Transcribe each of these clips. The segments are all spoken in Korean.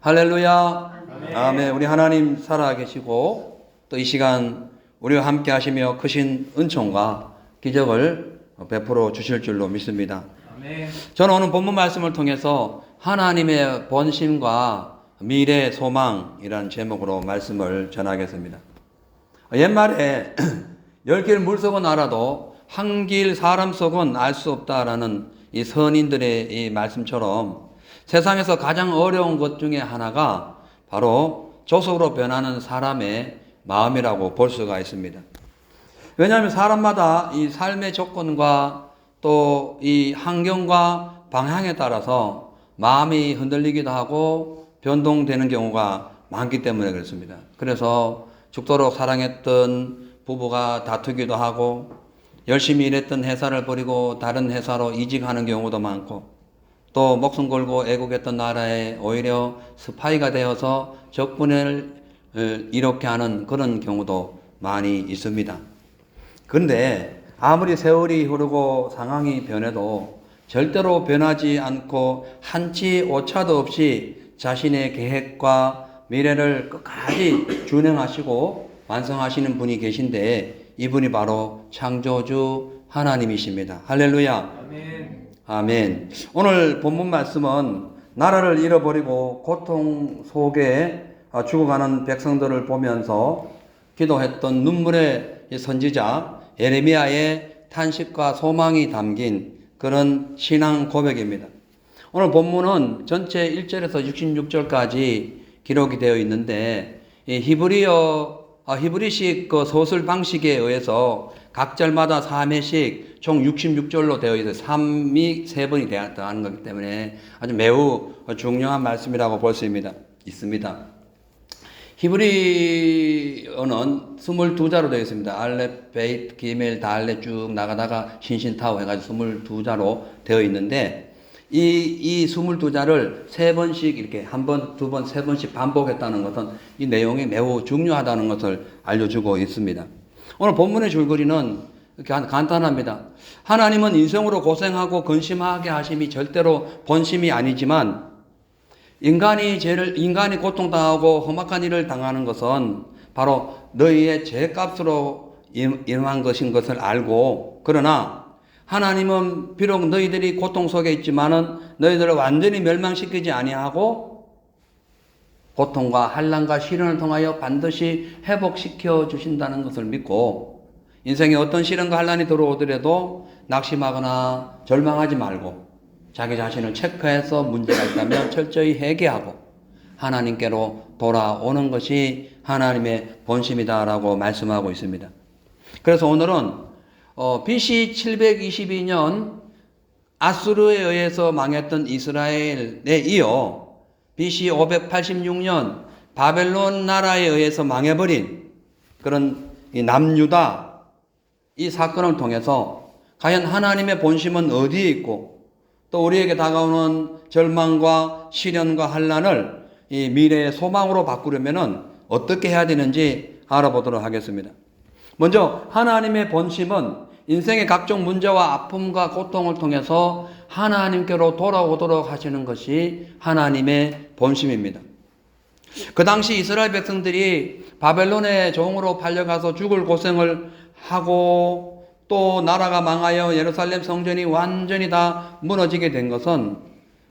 할렐루야. 아멘. 우리 하나님 살아계시고 또 이 시간 우리와 함께 하시며 크신 은총과 기적을 베풀어 주실 줄로 믿습니다. 아멘. 저는 오늘 본문 말씀을 통해서 하나님의 본심과 미래 소망이라는 제목으로 말씀을 전하겠습니다. 옛말에 열 길 물속은 알아도 한 길 사람 속은 알 수 없다라는 이 선인들의 이 말씀처럼 세상에서 가장 어려운 것 중에 하나가 바로 조속으로 변하는 사람의 마음이라고 볼 수가 있습니다. 왜냐하면 사람마다 이 삶의 조건과 또 이 환경과 방향에 따라서 마음이 흔들리기도 하고 변동되는 경우가 많기 때문에 그렇습니다. 그래서 죽도록 사랑했던 부부가 다투기도 하고 열심히 일했던 회사를 버리고 다른 회사로 이직하는 경우도 많고 또 목숨 걸고 애국했던 나라에 오히려 스파이가 되어서 적군을 이렇게 하는 그런 경우도 많이 있습니다. 그런데 아무리 세월이 흐르고 상황이 변해도 절대로 변하지 않고 한치 오차도 없이 자신의 계획과 미래를 끝까지 준행하시고 완성하시는 분이 계신데 이분이 바로 창조주 하나님이십니다. 할렐루야. 아멘. 아멘. 오늘 본문 말씀은 나라를 잃어버리고 고통 속에 죽어가는 백성들을 보면서 기도했던 눈물의 선지자 예레미야의 탄식과 소망이 담긴 그런 신앙 고백입니다. 오늘 본문은 전체 1절에서 66절까지 기록이 되어 있는데 이 히브리식 그 소설 방식에 의해서 각 절마다 3회씩 총 66절로 되어 있어요. 3이 3번이 되어가는 거기 때문에 아주 매우 중요한 말씀이라고 볼 수 있습니다. 히브리어는 22자로 되어 있습니다. 알렙, 베이트, 기멜, 달레 쭉 나가다가 신신타오 해가지고 22자로 되어 있는데 이 22자를 3번씩 이렇게 한 번, 두 번, 3번씩 반복했다는 것은 이 내용이 매우 중요하다는 것을 알려주고 있습니다. 오늘 본문의 줄거리는 이렇게 간단합니다. 하나님은 인생으로 고생하고 근심하게 하심이 절대로 본심이 아니지만 인간이 고통당하고 험악한 일을 당하는 것은 바로 너희의 죄값으로 임한 것인 것을 알고 그러나 하나님은 비록 너희들이 고통 속에 있지만은 너희들을 완전히 멸망시키지 아니하고 고통과 환난과 시련을 통하여 반드시 회복시켜 주신다는 것을 믿고 인생에 어떤 시련과 환난이 들어오더라도 낙심하거나 절망하지 말고 자기 자신을 체크해서 문제가 있다면 철저히 회개하고 하나님께로 돌아오는 것이 하나님의 본심이다라고 말씀하고 있습니다. 그래서 오늘은 BC 722년 아수르에 의해서 망했던 이스라엘에 이어 BC 586년 바벨론 나라에 의해서 망해버린 그런 이 남유다 이 사건을 통해서 과연 하나님의 본심은 어디에 있고 또 우리에게 다가오는 절망과 시련과 환난을 이 미래의 소망으로 바꾸려면은 어떻게 해야 되는지 알아보도록 하겠습니다. 먼저 하나님의 본심은 인생의 각종 문제와 아픔과 고통을 통해서 하나님께로 돌아오도록 하시는 것이 하나님의 본심입니다. 그 당시 이스라엘 백성들이 바벨론의 종으로 팔려가서 죽을 고생을 하고 또 나라가 망하여 예루살렘 성전이 완전히 다 무너지게 된 것은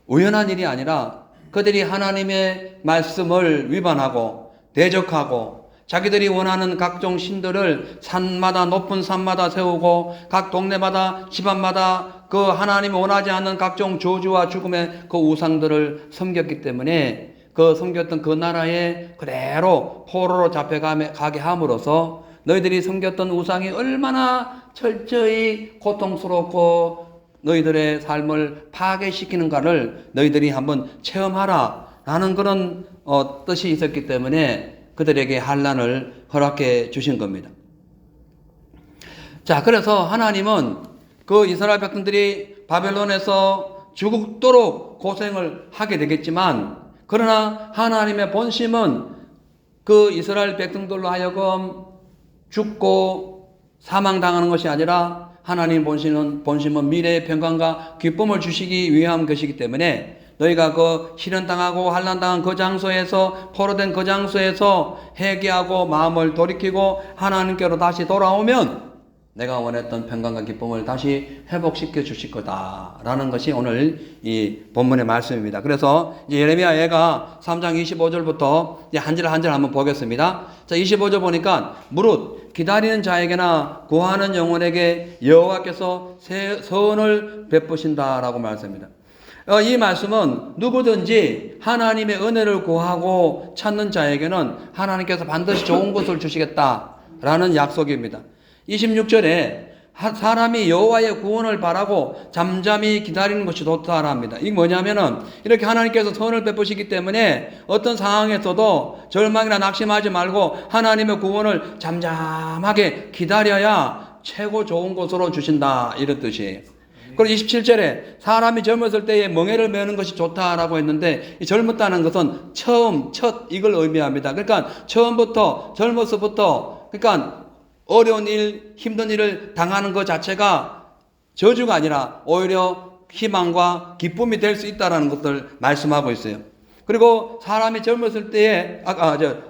우연한 일이 아니라 그들이 하나님의 말씀을 위반하고 대적하고 자기들이 원하는 각종 신들을 산마다 높은 산마다 세우고 각 동네마다 집안마다 그 하나님이 원하지 않는 각종 저주와 죽음의 그 우상들을 섬겼기 때문에 그 섬겼던 그 나라에 그대로 포로로 잡혀가게 함으로써 너희들이 섬겼던 우상이 얼마나 철저히 고통스럽고 너희들의 삶을 파괴시키는가를 너희들이 한번 체험하라 라는 그런 뜻이 있었기 때문에 그들에게 환난을 허락해 주신 겁니다. 자, 그래서 하나님은 그 이스라엘 백성들이 바벨론에서 죽도록 고생을 하게 되겠지만 그러나 하나님의 본심은 그 이스라엘 백성들로 하여금 죽고 사망당하는 것이 아니라 하나님 본심은 미래의 평강과 기쁨을 주시기 위한 것이기 때문에 너희가 그 시련당하고 환난당한 그 장소에서 포로된 그 장소에서 회개하고 마음을 돌이키고 하나님께로 다시 돌아오면 내가 원했던 평강과 기쁨을 다시 회복시켜 주실 거다라는 것이 오늘 이 본문의 말씀입니다. 그래서 이제 예레미야가 3장 25절부터 이제 한 절 한 절 한번 보겠습니다. 자, 25절 보니까 무릇 기다리는 자에게나 구하는 영혼에게 여호와께서 선을 베푸신다라고 말씀합니다. 이 말씀은 누구든지 하나님의 은혜를 구하고 찾는 자에게는 하나님께서 반드시 좋은 것을 주시겠다라는 약속입니다. 26절에 사람이 여호와의 구원을 바라고 잠잠히 기다리는 것이 좋다라 합니다. 이게 뭐냐면은 이렇게 하나님께서 선을 베푸시기 때문에 어떤 상황에서도 절망이나 낙심하지 말고 하나님의 구원을 잠잠하게 기다려야 최고 좋은 것으로 주신다 이런 뜻이에요. 그리고 27절에 사람이 젊었을 때에 멍에를 메는 것이 좋다라고 했는데 이 젊었다는 것은 첫 이걸 의미합니다. 그러니까 처음부터 젊어서부터 그러니까 어려운 일, 힘든 일을 당하는 것 자체가 저주가 아니라 오히려 희망과 기쁨이 될 수 있다는 것을 말씀하고 있어요. 그리고 사람이 젊었을 때에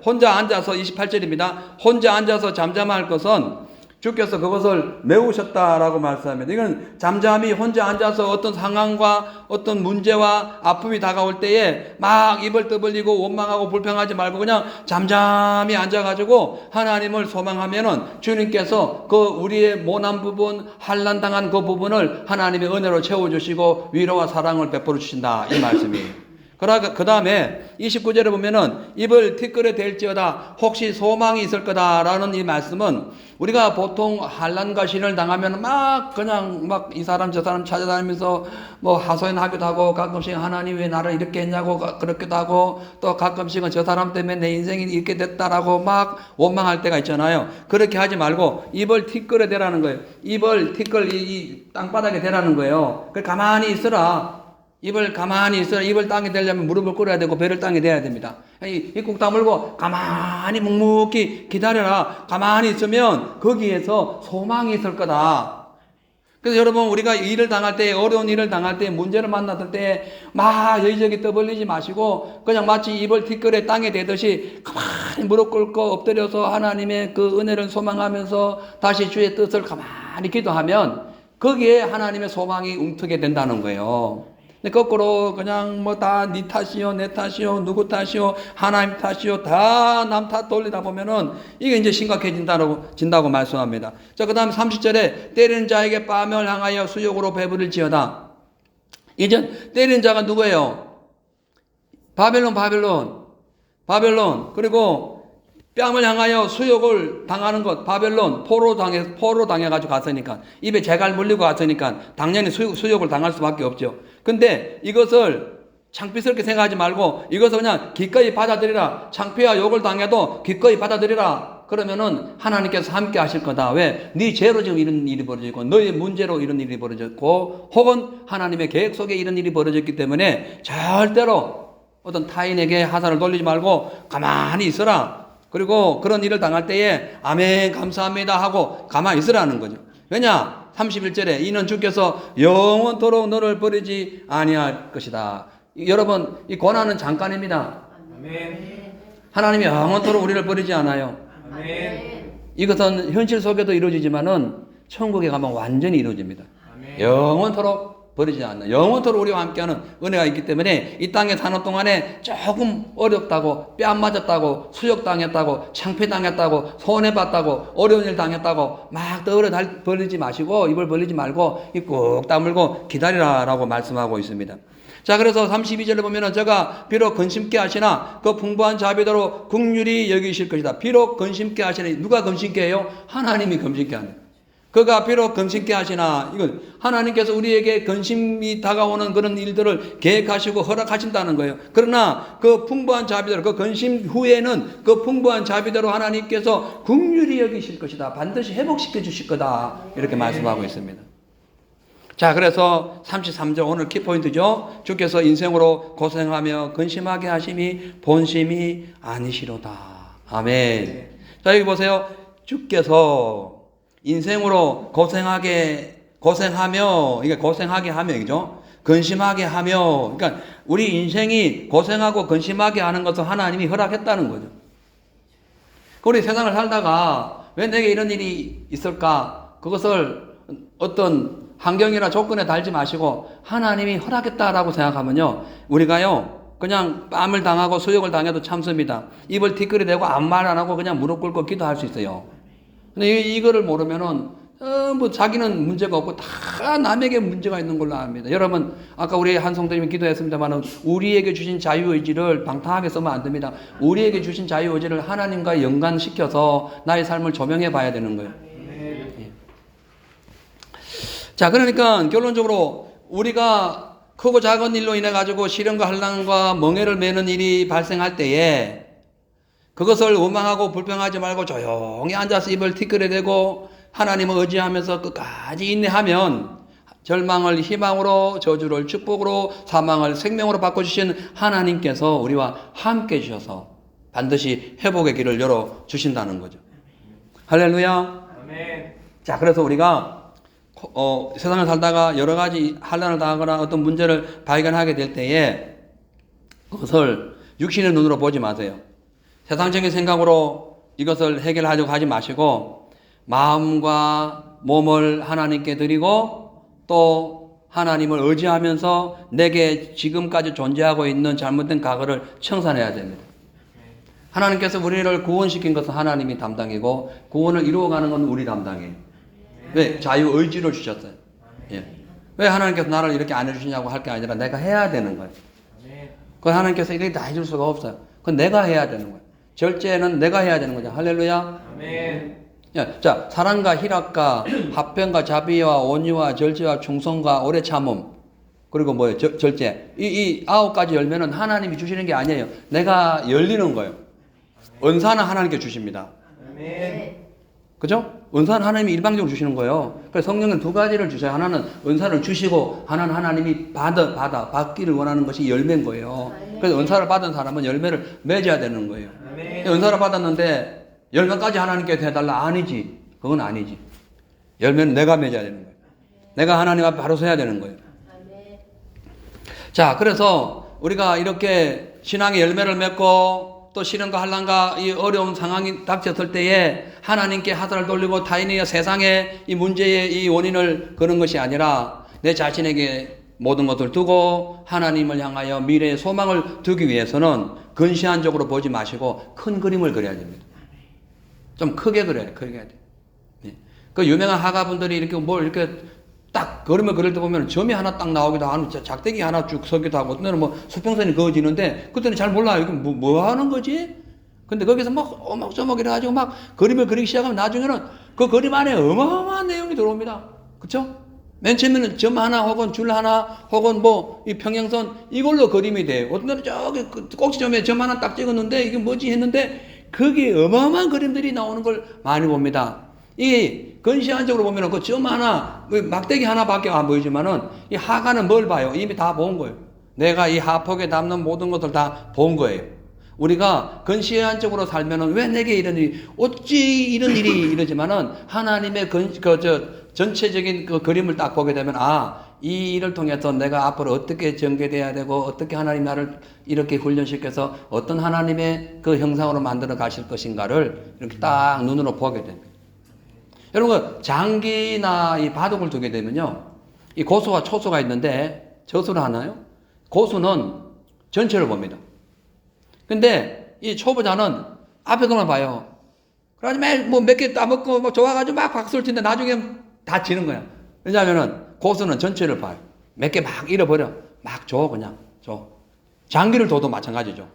혼자 앉아서 28절입니다. 혼자 앉아서 잠잠할 것은 주께서 그것을 메우셨다라고 말씀합니다. 이건 잠잠히 혼자 앉아서 어떤 상황과 어떤 문제와 아픔이 다가올 때에 막 입을 떠벌리고 원망하고 불평하지 말고 그냥 잠잠히 앉아가지고 하나님을 소망하면은 주님께서 그 우리의 모난 부분, 환난당한 그 부분을 하나님의 은혜로 채워주시고 위로와 사랑을 베풀어 주신다 이 말씀이에요. 그 다음에 29절에 보면은 입을 티끌에 댈지어다 혹시 소망이 있을 거다라는 이 말씀은 우리가 보통 환난과 시련을 당하면 막 그냥 막 이 사람 저 사람 찾아다니면서 뭐 하소연하기도 하고 가끔씩 하나님 왜 나를 이렇게 했냐고 그렇기도 하고 또 가끔씩은 저 사람 때문에 내 인생이 이렇게 됐다라고 막 원망할 때가 있잖아요. 그렇게 하지 말고 입을 티끌에 대라는 거예요. 입을 티끌 이 땅바닥에 대라는 거예요. 그걸 가만히 있으라. 입을 가만히 있어라. 입을 땅에 대려면 무릎을 꿇어야 되고 배를 땅에 대야 됩니다. 입국 다물고 가만히 묵묵히 기다려라. 가만히 있으면 거기에서 소망이 있을 거다. 그래서 여러분 우리가 일을 당할 때 어려운 일을 당할 때 문제를 만났을 때 막 여기저기 떠벌리지 마시고 그냥 마치 입을 티끌에 땅에 대듯이 가만히 무릎 꿇고 엎드려서 하나님의 그 은혜를 소망하면서 다시 주의 뜻을 가만히 기도하면 거기에 하나님의 소망이 움트게 된다는 거예요. 거꾸로 그냥 뭐 다 네 탓이요 내 탓이요 누구 탓이요 하나님 탓이요 다 남 탓 돌리다 보면은 이게 이제 심각해진다고 말씀합니다. 자, 그 다음에 30절에 때리는 자에게 뺨을 향하여 수욕으로 배부를지어다. 이제 때리는 자가 누구예요? 바벨론. 그리고 뺨을 향하여 수욕을 당하는 것, 바벨론, 포로 당해가지고 갔으니까, 입에 재갈 물리고 갔으니까, 당연히 수욕을 당할 수밖에 없죠. 근데 이것을 창피스럽게 생각하지 말고, 이것을 그냥 기꺼이 받아들이라. 창피와 욕을 당해도 기꺼이 받아들이라. 그러면은 하나님께서 함께 하실 거다. 왜? 네 죄로 지금 이런 일이 벌어지고, 너의 문제로 이런 일이 벌어졌고, 혹은 하나님의 계획 속에 이런 일이 벌어졌기 때문에 절대로 어떤 타인에게 하산을 돌리지 말고 가만히 있어라. 그리고 그런 일을 당할 때에 아멘 감사합니다 하고 가만히 있으라는 거죠. 왜냐? 31절에 이는 주께서 영원토록 너를 버리지 아니할 것이다. 여러분 이 고난은 잠깐입니다. 아멘. 하나님이 영원토록 우리를 버리지 않아요. 아멘. 이것은 현실 속에도 이루어지지만은 천국에 가면 완전히 이루어집니다. 아멘. 영원토록 버리지 않는 영원토록 우리와 함께하는 은혜가 있기 때문에 이 땅에 사는 동안에 조금 어렵다고 뺨 맞았다고 수욕당했다고 창피당했다고 손해봤다고 어려운 일 당했다고 막 떠들어 벌리지 마시고 입을 벌리지 말고 입 꾹 다물고 기다리라라고 말씀하고 있습니다. 자, 그래서 32절에 보면은 저가 비록 근심케 하시나 그 풍부한 자비대로 긍휼히 여기실 것이다. 비록 근심케 하시나 누가 근심케 해요? 하나님이 근심케 하는. 그가 비록 근심케 하시나 이건 하나님께서 우리에게 근심이 다가오는 그런 일들을 계획하시고 허락하신다는 거예요. 그러나 그 풍부한 자비대로 그 근심 후에는 그 풍부한 자비대로 하나님께서 긍휼히 여기실 것이다. 반드시 회복시켜 주실 거다. 이렇게 말씀하고 있습니다. 자, 그래서 33절 오늘 키포인트죠. 주께서 인생으로 고생하며 근심하게 하심이 본심이 아니시로다. 아멘. 자, 여기 보세요. 주께서 인생으로 고생하며, 이게 고생하게 하며이죠. 근심하게 하며, 그러니까 우리 인생이 고생하고 근심하게 하는 것을 하나님이 허락했다는 거죠. 우리 세상을 살다가 왜 내게 이런 일이 있을까? 그것을 어떤 환경이나 조건에 달지 마시고 하나님이 허락했다라고 생각하면요, 우리가요 그냥 뺨을 당하고 수욕을 당해도 참습니다. 입을 티끌이대고 아무 말 안 하고 그냥 무릎 꿇고 기도할 수 있어요. 근데 이거를 모르면은 뭐 자기는 문제가 없고 다 남에게 문제가 있는 걸로 압니다. 여러분, 아까 우리 한송대님이 기도했습니다만 우리에게 주신 자유의지를 방탕하게 쓰면 안 됩니다. 우리에게 주신 자유의지를 하나님과 연관시켜서 나의 삶을 조명해 봐야 되는 거예요. 예. 자, 그러니까 결론적으로 우리가 크고 작은 일로 인해 가지고 시련과 환난과 멍해를 매는 일이 발생할 때에 그것을 원망하고 불평하지 말고 조용히 앉아서 입을 티끌어대고 하나님을 의지하면서 끝까지 인내하면 절망을 희망으로, 저주를 축복으로, 사망을 생명으로 바꿔주신 하나님께서 우리와 함께 해주셔서 반드시 회복의 길을 열어주신다는 거죠. 할렐루야. 아멘. 자, 그래서 우리가 세상을 살다가 여러 가지 환난을 당하거나 어떤 문제를 발견하게 될 때에 그것을 육신의 눈으로 보지 마세요. 세상적인 생각으로 이것을 해결하려고 하지 마시고 마음과 몸을 하나님께 드리고 또 하나님을 의지하면서 내게 지금까지 존재하고 있는 잘못된 과거를 청산해야 됩니다. 하나님께서 우리를 구원시킨 것은 하나님이 담당이고 구원을 이루어가는 건 우리 담당이에요. 왜? 자유의지를 주셨어요. 예. 왜 하나님께서 나를 이렇게 안 해주시냐고 할 게 아니라 내가 해야 되는 거예요. 그건 하나님께서 이렇게 다 해줄 수가 없어요. 그건 내가 해야 되는 거예요. 절제는 내가 해야 되는 거죠. 할렐루야. 아멘. 자, 사랑과 희락과 화평과 자비와 온유와 절제와 충성과 오래 참음 그리고 뭐예요? 절제. 이 9가지 열매는 하나님이 주시는 게 아니에요. 내가 열리는 거예요. 은사는 하나님께 주십니다. 아멘. 그죠? 은사는 하나님이 일방적으로 주시는 거예요. 그래서 성령은 2가지를 주셔요. 하나는 은사를 주시고 하나는 하나님이 받기를 원하는 것이 열매인 거예요. 그래서 은사를 받은 사람은 열매를 맺어야 되는 거예요. 아멘. 은사를 받았는데 열매까지 하나님께 해달라. 아니지. 그건 아니지. 열매는 내가 맺어야 되는 거예요. 내가 하나님 앞에 바로 서야 되는 거예요. 자, 그래서 우리가 이렇게 신앙의 열매를 맺고 또 시련과 환난과 이 어려운 상황이 닥쳤을 때에 하나님께 하선을 돌리고 타인의 세상의 이 문제의 이 원인을 그는 것이 아니라 내 자신에게 모든 것을 두고 하나님을 향하여 미래의 소망을 두기 위해서는 근시안적으로 보지 마시고 큰 그림을 그려야 됩니다. 좀 크게 그려야 돼. 크게 해야 돼. 예. 그 유명한 화가분들이 이렇게 뭘 이렇게 딱 그림을 그릴 때 보면 점이 하나 딱 나오기도 하고 작대기 하나 쭉 서기도 하고 어떤 데는 뭐 수평선이 그어지는데 그때는 잘 몰라요. 이게 뭐 하는 거지? 근데 거기서 막 오목조목 이래가지고 막 그림을 그리기 시작하면 나중에는 그 그림 안에 어마어마한 내용이 들어옵니다. 그쵸? 맨 처음에는 점 하나 혹은 줄 하나 혹은 뭐 이 평행선 이걸로 그림이 돼요. 어떤 데는 저기 꼭지점에 점 하나 딱 찍었는데 이게 뭐지 했는데 거기에 어마어마한 그림들이 나오는 걸 많이 봅니다. 이 근시안적으로 보면은 그 점 하나, 막대기 하나밖에 안 보이지만은 이 화가는 뭘 봐요? 이미 다 본 거예요. 내가 이 하폭에 담는 모든 것을 다 본 거예요. 우리가 근시안적으로 살면은 왜 내게 이런 일이, 어찌 이런 일이 이러지만은 하나님의 전체적인 그 그림을 딱 보게 되면 이 일을 통해서 내가 앞으로 어떻게 전개돼야 되고 어떻게 하나님 나를 이렇게 훈련시켜서 어떤 하나님의 그 형상으로 만들어 가실 것인가를 이렇게 딱 눈으로 보게 됩니다. 여러분, 장기나 이 바둑을 두게 되면요, 이 고수와 초수가 있는데 저수를 하나요? 고수는 전체를 봅니다. 근데 이 초보자는 앞에 것만 봐요. 그래가지고 매일 뭐 몇 개 따먹고 뭐 좋아가지고 막 박수를 치는데 나중에 다 지는 거야. 왜냐하면은 고수는 전체를 봐요. 몇 개 막 잃어버려. 막 줘, 그냥 줘. 장기를 둬도 마찬가지죠.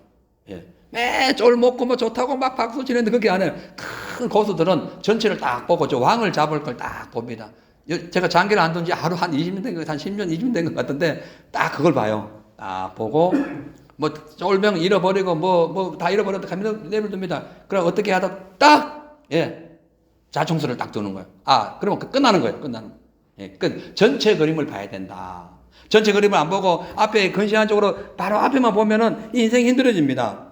예. 매 쫄 먹고 뭐 좋다고 막 박수 치는데 그게 안 해요. 큰 고수들은 전체를 딱 보고 저 왕을 잡을 걸 딱 봅니다. 제가 장기를 안 둔 지 하루 한 20년 된 거, 한 10년, 20년 된 것 같은데 딱 그걸 봐요. 딱 보고 뭐 쫄병 잃어버리고 뭐 다 잃어버렸다 하면 내버려둡니다. 그럼 어떻게 하다 딱 자충수를 딱 두는 거예요. 그러면 끝나는 거예요. 끝나는 거예요. 예, 전체 그림을 봐야 된다. 전체 그림을 안 보고 앞에 근시안적으로 바로 앞에만 보면은 인생이 힘들어집니다.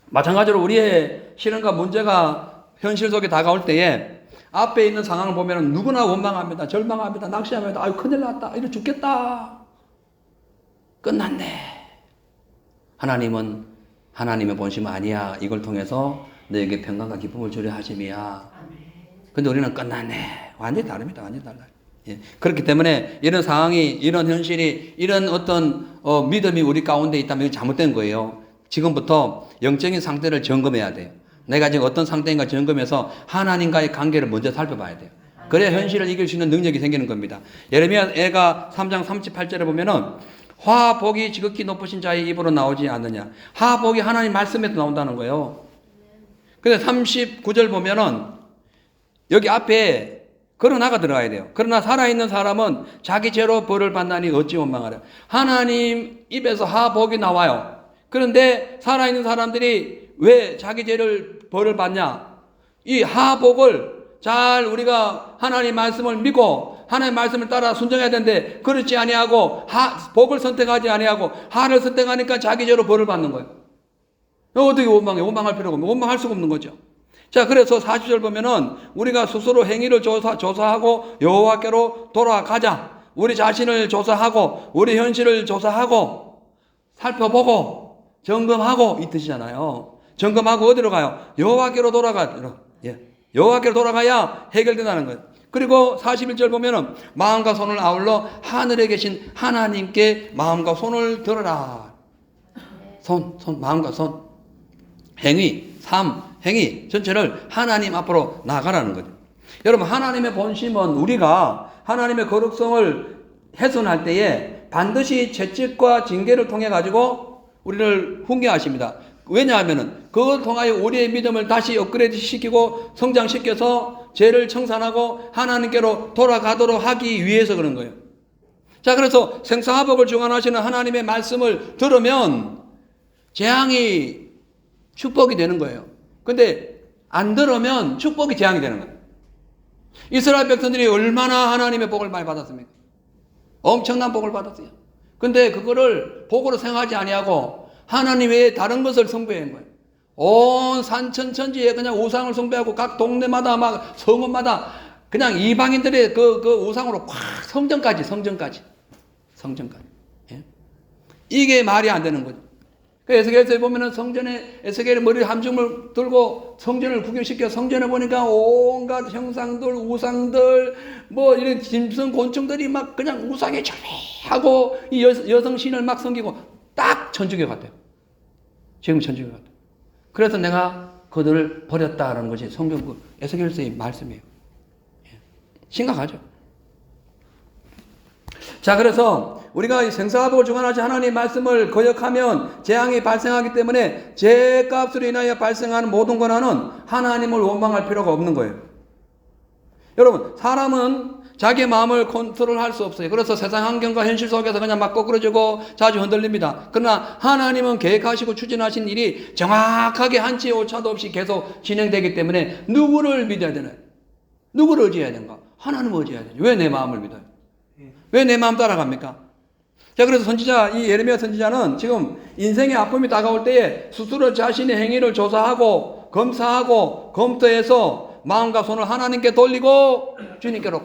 마찬가지로 우리의 시련과 문제가 현실 속에 다가올 때에 앞에 있는 상황을 보면은 누구나 원망합니다. 절망합니다. 낙심합니다. 큰일 났다. 이래 죽겠다. 끝났네. 하나님은 하나님의 본심 아니야. 이걸 통해서 너에게 평강과 기쁨을 주려 하심이야. 근데 우리는 끝났네. 완전히 다릅니다. 완전히 달라요. 예. 그렇기 때문에 이런 상황이, 이런 현실이, 이런 어떤 믿음이 우리 가운데 있다면 이건 잘못된 거예요. 지금부터 영적인 상태를 점검해야 돼요. 내가 지금 어떤 상태인가 점검해서 하나님과의 관계를 먼저 살펴봐야 돼요. 그래야 현실을 이길 수 있는 능력이 생기는 겁니다. 예레미야가 3장 38절에 보면은 화복이 지극히 높으신 자의 입으로 나오지 않느냐. 화복이 하나님 말씀에서 나온다는 거예요. 근데 39절 보면은 여기 앞에 그러나가 들어가야 돼요. 그러나 살아있는 사람은 자기 죄로 벌을 받나니 어찌 원망하랴. 하나님 입에서 화복이 나와요. 그런데 살아있는 사람들이 왜 자기 죄를 벌을 받냐? 이 화복을 잘 우리가 하나님 말씀을 믿고 하나님 말씀을 따라 순종해야 되는데 그렇지 아니하고 복을 선택하지 아니하고 하를 선택하니까 자기 죄로 벌을 받는 거예요. 어떻게 원망해? 원망할 필요가 없는, 원망할 수가 없는 거죠. 자, 그래서 40절 보면은 우리가 스스로 행위를 조사하고 여호와께로 돌아가자. 우리 자신을 조사하고 우리 현실을 조사하고 살펴보고 점검하고 이 뜻이잖아요. 점검하고 어디로 가요? 여호와께로 돌아가. 예. 여호와께로 돌아가야 해결된다는 거예요. 그리고 41절 보면은 마음과 손을 아울러 하늘에 계신 하나님께 마음과 손을 들어라. 마음과 손. 행위, 삶, 행위 전체를 하나님 앞으로 나가라는 거죠. 여러분, 하나님의 본심은 우리가 하나님의 거룩성을 훼손할 때에 반드시 채찍과 징계를 통해 가지고 우리를 훈계하십니다. 왜냐하면은 그걸 통하여 우리의 믿음을 다시 업그레이드 시키고 성장시켜서 죄를 청산하고 하나님께로 돌아가도록 하기 위해서 그런 거예요. 자, 그래서 생사화복을 주관하시는 하나님의 말씀을 들으면 재앙이 축복이 되는 거예요. 근데 안 들으면 축복이 재앙이 되는 거예요. 이스라엘 백성들이 얼마나 하나님의 복을 많이 받았습니까? 엄청난 복을 받았어요. 근데 그거를 복으로 생각하지 아니하고 하나님 외에 다른 것을 숭배한 거예요. 온 산천천지에 그냥 우상을 숭배하고 각 동네마다 막 성읍마다 그냥 이방인들의 그 우상으로 꽉 성전까지. 예? 이게 말이 안 되는 거죠. 에스겔서에 보면은 성전에 에스겔의 머리 함정을 들고 성전을 구경시켜 성전에 보니까 온갖 형상들, 우상들, 뭐 이런 짐승, 곤충들이 막 그냥 우상에 절해하고 이 여성 신을 막 섬기고 딱 천주교 같아요. 지금 천주교 같아요. 그래서 내가 그들을 버렸다라는 것이 성경 에스겔서의 말씀이에요. 심각하죠. 자, 그래서 우리가 이 생사화복을 주관하신 하나님의 말씀을 거역하면 재앙이 발생하기 때문에 죄값으로 인하여 발생하는 모든 고난은 하나님을 원망할 필요가 없는 거예요. 여러분, 사람은 자기의 마음을 컨트롤할 수 없어요. 그래서 세상 환경과 현실 속에서 그냥 막 거꾸러지고 자주 흔들립니다. 그러나 하나님은 계획하시고 추진하신 일이 정확하게 한치의 오차도 없이 계속 진행되기 때문에 누구를 믿어야 되나요? 누구를 의지해야 되는가? 하나님을 의지해야 돼요. 왜 내 마음을 믿어요? 왜 내 마음 따라갑니까? 자, 그래서 선지자, 이 예레미야 선지자는 지금 인생의 아픔이 다가올 때에 스스로 자신의 행위를 조사하고 검사하고 검토해서 마음과 손을 하나님께 돌리고 주님께로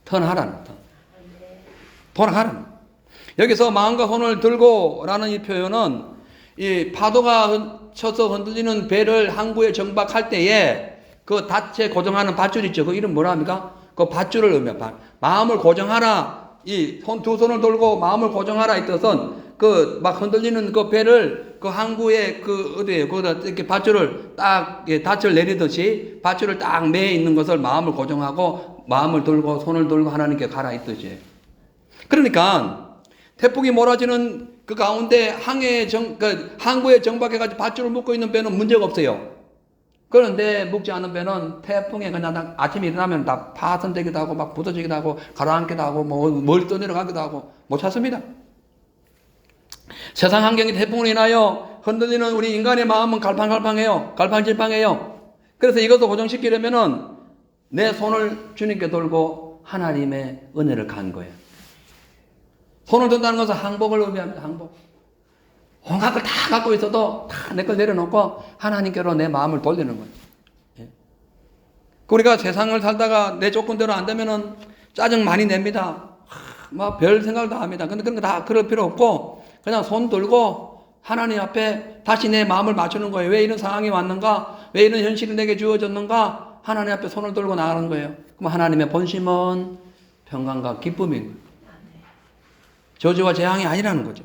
턴하라는 돌아가라는. 여기서 마음과 손을 들고라는 이 표현은 이 파도가 쳐서 흔들리는 배를 항구에 정박할 때에 그 닷에 고정하는 밧줄 있죠. 그 이름 뭐라 합니까? 그 밧줄을 의미합니다. 마음을 고정하라. 이 두 손을 들고 마음을 고정하라 이 뜻은 그 막 흔들리는 그 배를 그 항구에 어디에요? 거기다 이렇게 밧줄을 딱 닻을 내리듯이 밧줄을 딱 매 있는 것을 마음을 고정하고 마음을 들고 손을 들고 하나님께 가라 이 뜻이에요. 그러니까 태풍이 몰아지는 그 가운데 항구에 정박해가지고 밧줄을 묶고 있는 배는 문제가 없어요. 그런데 묶지 않은 배는 태풍에 그냥 아침에 일어나면 다 파손되기도 하고 막 부서지기도 하고 가라앉기도 하고 뭐 멀리 떠내려가기도 하고 못 찾습니다. 세상 환경이 태풍으로 인하여 흔들리는 우리 인간의 마음은 갈팡질팡해요. 그래서 이것도 고정시키려면은 내 손을 주님께 돌고 하나님의 은혜를 간 거예요. 손을 든다는 것은 항복을 의미합니다. 항복. 온갖 걸 다 갖고 있어도 다 내 걸 내려놓고 하나님께로 내 마음을 돌리는 거예요. 예. 우리가 세상을 살다가 내 조건대로 안 되면은 짜증 많이 냅니다. 막 별 생각도 합니다. 근데 그런 거 다 그럴 필요 없고 그냥 손 들고 하나님 앞에 다시 내 마음을 맞추는 거예요. 왜 이런 상황이 왔는가? 왜 이런 현실이 내게 주어졌는가? 하나님 앞에 손을 들고 나가는 거예요. 그럼 하나님의 본심은 평강과 기쁨인 거예요. 저주와 재앙이 아니라는 거죠.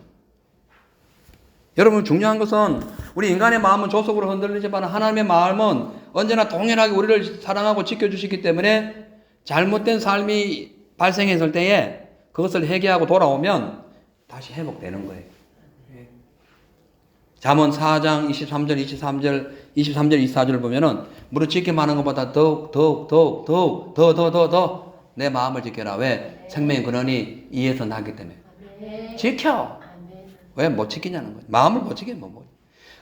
여러분 중요한 것은 우리 인간의 마음은 조속으로 흔들리지만 하나님의 마음은 언제나 동일하게 우리를 사랑하고 지켜주시기 때문에 잘못된 삶이 발생했을 때에 그것을 회개하고 돌아오면 다시 회복되는 거예요. 잠언 4장 23절 24절을 보면은 무릇 지킴 하는 것보다 더욱 내 마음을 지켜라. 왜? 생명의 근원이 이에서 나기 때문에. 지켜. 왜 못 지키냐는 거예요. 마음을 못 지키면 뭐.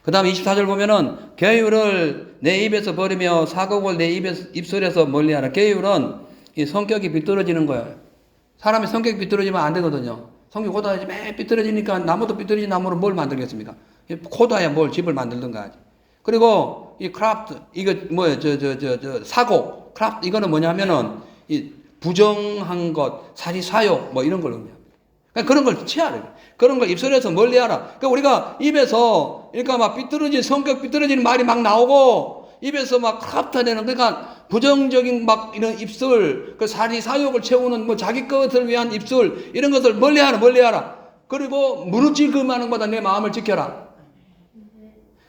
그 다음 24절 보면은 계율을 내 입에서 버리며 사곡을 내 입술에서 멀리하라. 계율은 이 성격이 비뚤어지는 거예요. 사람이 성격이 비뚤어지면 안 되거든요. 성격이 고다야지 매 비뚤어지니까 나무도 비뚤어진 나무로 뭘 만들겠습니까? 고다야 뭘 집을 만들든가 하지. 그리고 이 크라프트 이거 뭐예요? 사고 크라프트 이거는 뭐냐면은 이 부정한 것, 사리사욕 뭐 이런 걸 의미합니다. 그러니까 그런 걸 취하라. 그런 걸 입술에서 멀리하라. 그러니까 우리가 입에서 그러니까 막 비뚤어진 성격 비뚤어지는 말이 막 나오고 입에서 막 크라프트되는 그러니까 부정적인 막 이런 입술, 그 사리사욕을 채우는 뭐 자기 것을 위한 입술 이런 것을 멀리하라. 그리고 무르지금하는 것보다 내 마음을 지켜라.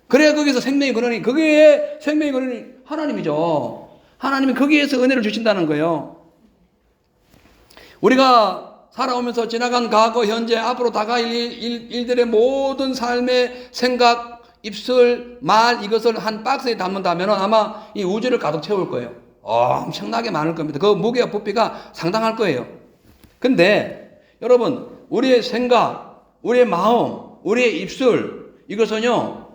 그래야 거기서 생명의 근원이 그게 생명의 근원이 하나님이죠. 하나님이 거기에서 은혜를 주신다는 거예요. 우리가 살아오면서 지나간 과거, 현재, 앞으로 다가올 일들의 모든 삶의 생각, 입술, 말 이것을 한 박스에 담는다면 아마 이 우주를 가득 채울 거예요. 엄청나게 많을 겁니다. 그 무게와 부피가 상당할 거예요. 근데 여러분 우리의 생각, 우리의 마음, 우리의 입술 이것은요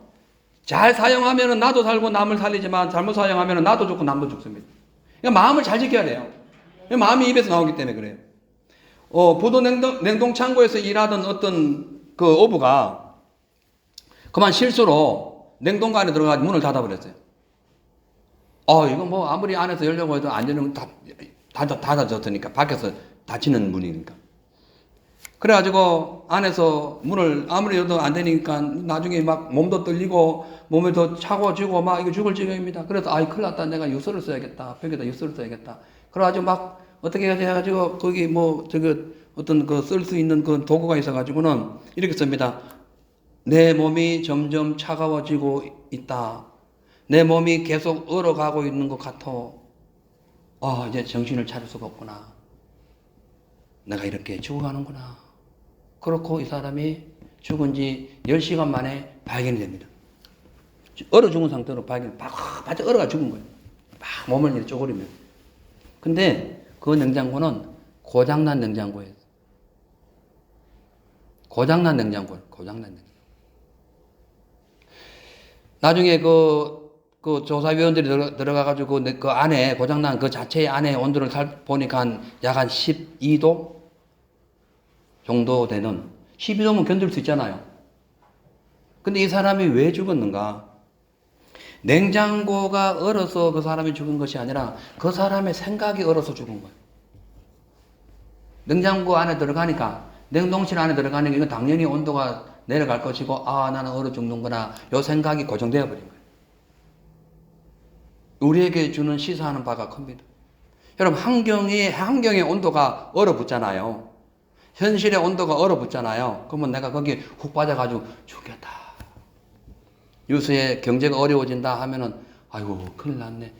잘 사용하면 나도 살고 남을 살리지만 잘못 사용하면 나도 죽고 남도 죽습니다. 그러니까 마음을 잘 지켜야 돼요. 마음이 입에서 나오기 때문에 그래요. 부도 냉동 창고에서 일하던 어떤 그 어부가 그만 실수로 냉동고 안에 들어가서 문을 닫아버렸어요. 이거 뭐 아무리 안에서 열려고 해도 안 열리면 닫아졌으니까 밖에서 닫히는 문이니까. 그래가지고 안에서 문을 아무리 열도 안 되니까 나중에 막 몸도 떨리고 몸에 더 차가워지고 막 이거 죽을 지경입니다. 그래서 큰일 났다. 내가 유서를 써야겠다. 벽에다 유서를 써야겠다. 그래가지고 막 어떻게 해가지고 거기 어떤 그 쓸 수 있는 그 도구가 있어가지고는 이렇게 씁니다. 내 몸이 점점 차가워지고 있다. 내 몸이 계속 얼어가고 있는 것 같아. 이제 정신을 차릴 수가 없구나. 내가 이렇게 죽어가는구나. 그렇고 이 사람이 죽은 지 10시간 만에 발견이 됩니다. 얼어 죽은 상태로 바짝 얼어가 죽은 거예요. 막 몸을 이렇게 쪼그리면. 근데 그 냉장고는 고장난 냉장고예요. 고장난 냉장고. 나중에 그 조사위원들이 들어가가지고 그 안에 고장난 그 자체 안에 온도를 보니까 약 한 12도 정도 되는 12도면 견딜 수 있잖아요. 근데 이 사람이 왜 죽었는가? 냉장고가 얼어서 그 사람이 죽은 것이 아니라 그 사람의 생각이 얼어서 죽은 거예요. 냉장고 안에 들어가니까 냉동실 안에 들어가니까 이건 당연히 온도가 내려갈 것이고 나는 얼어 죽는구나. 요 생각이 고정되어 버린 거예요. 우리에게 주는 시사하는 바가 큽니다. 여러분 환경의 온도가 얼어붙잖아요. 현실의 온도가 얼어붙잖아요. 그러면 내가 거기에 훅 빠져가지고 죽겠다. 유수의 경제가 어려워진다 하면은 아이고 큰일 났네.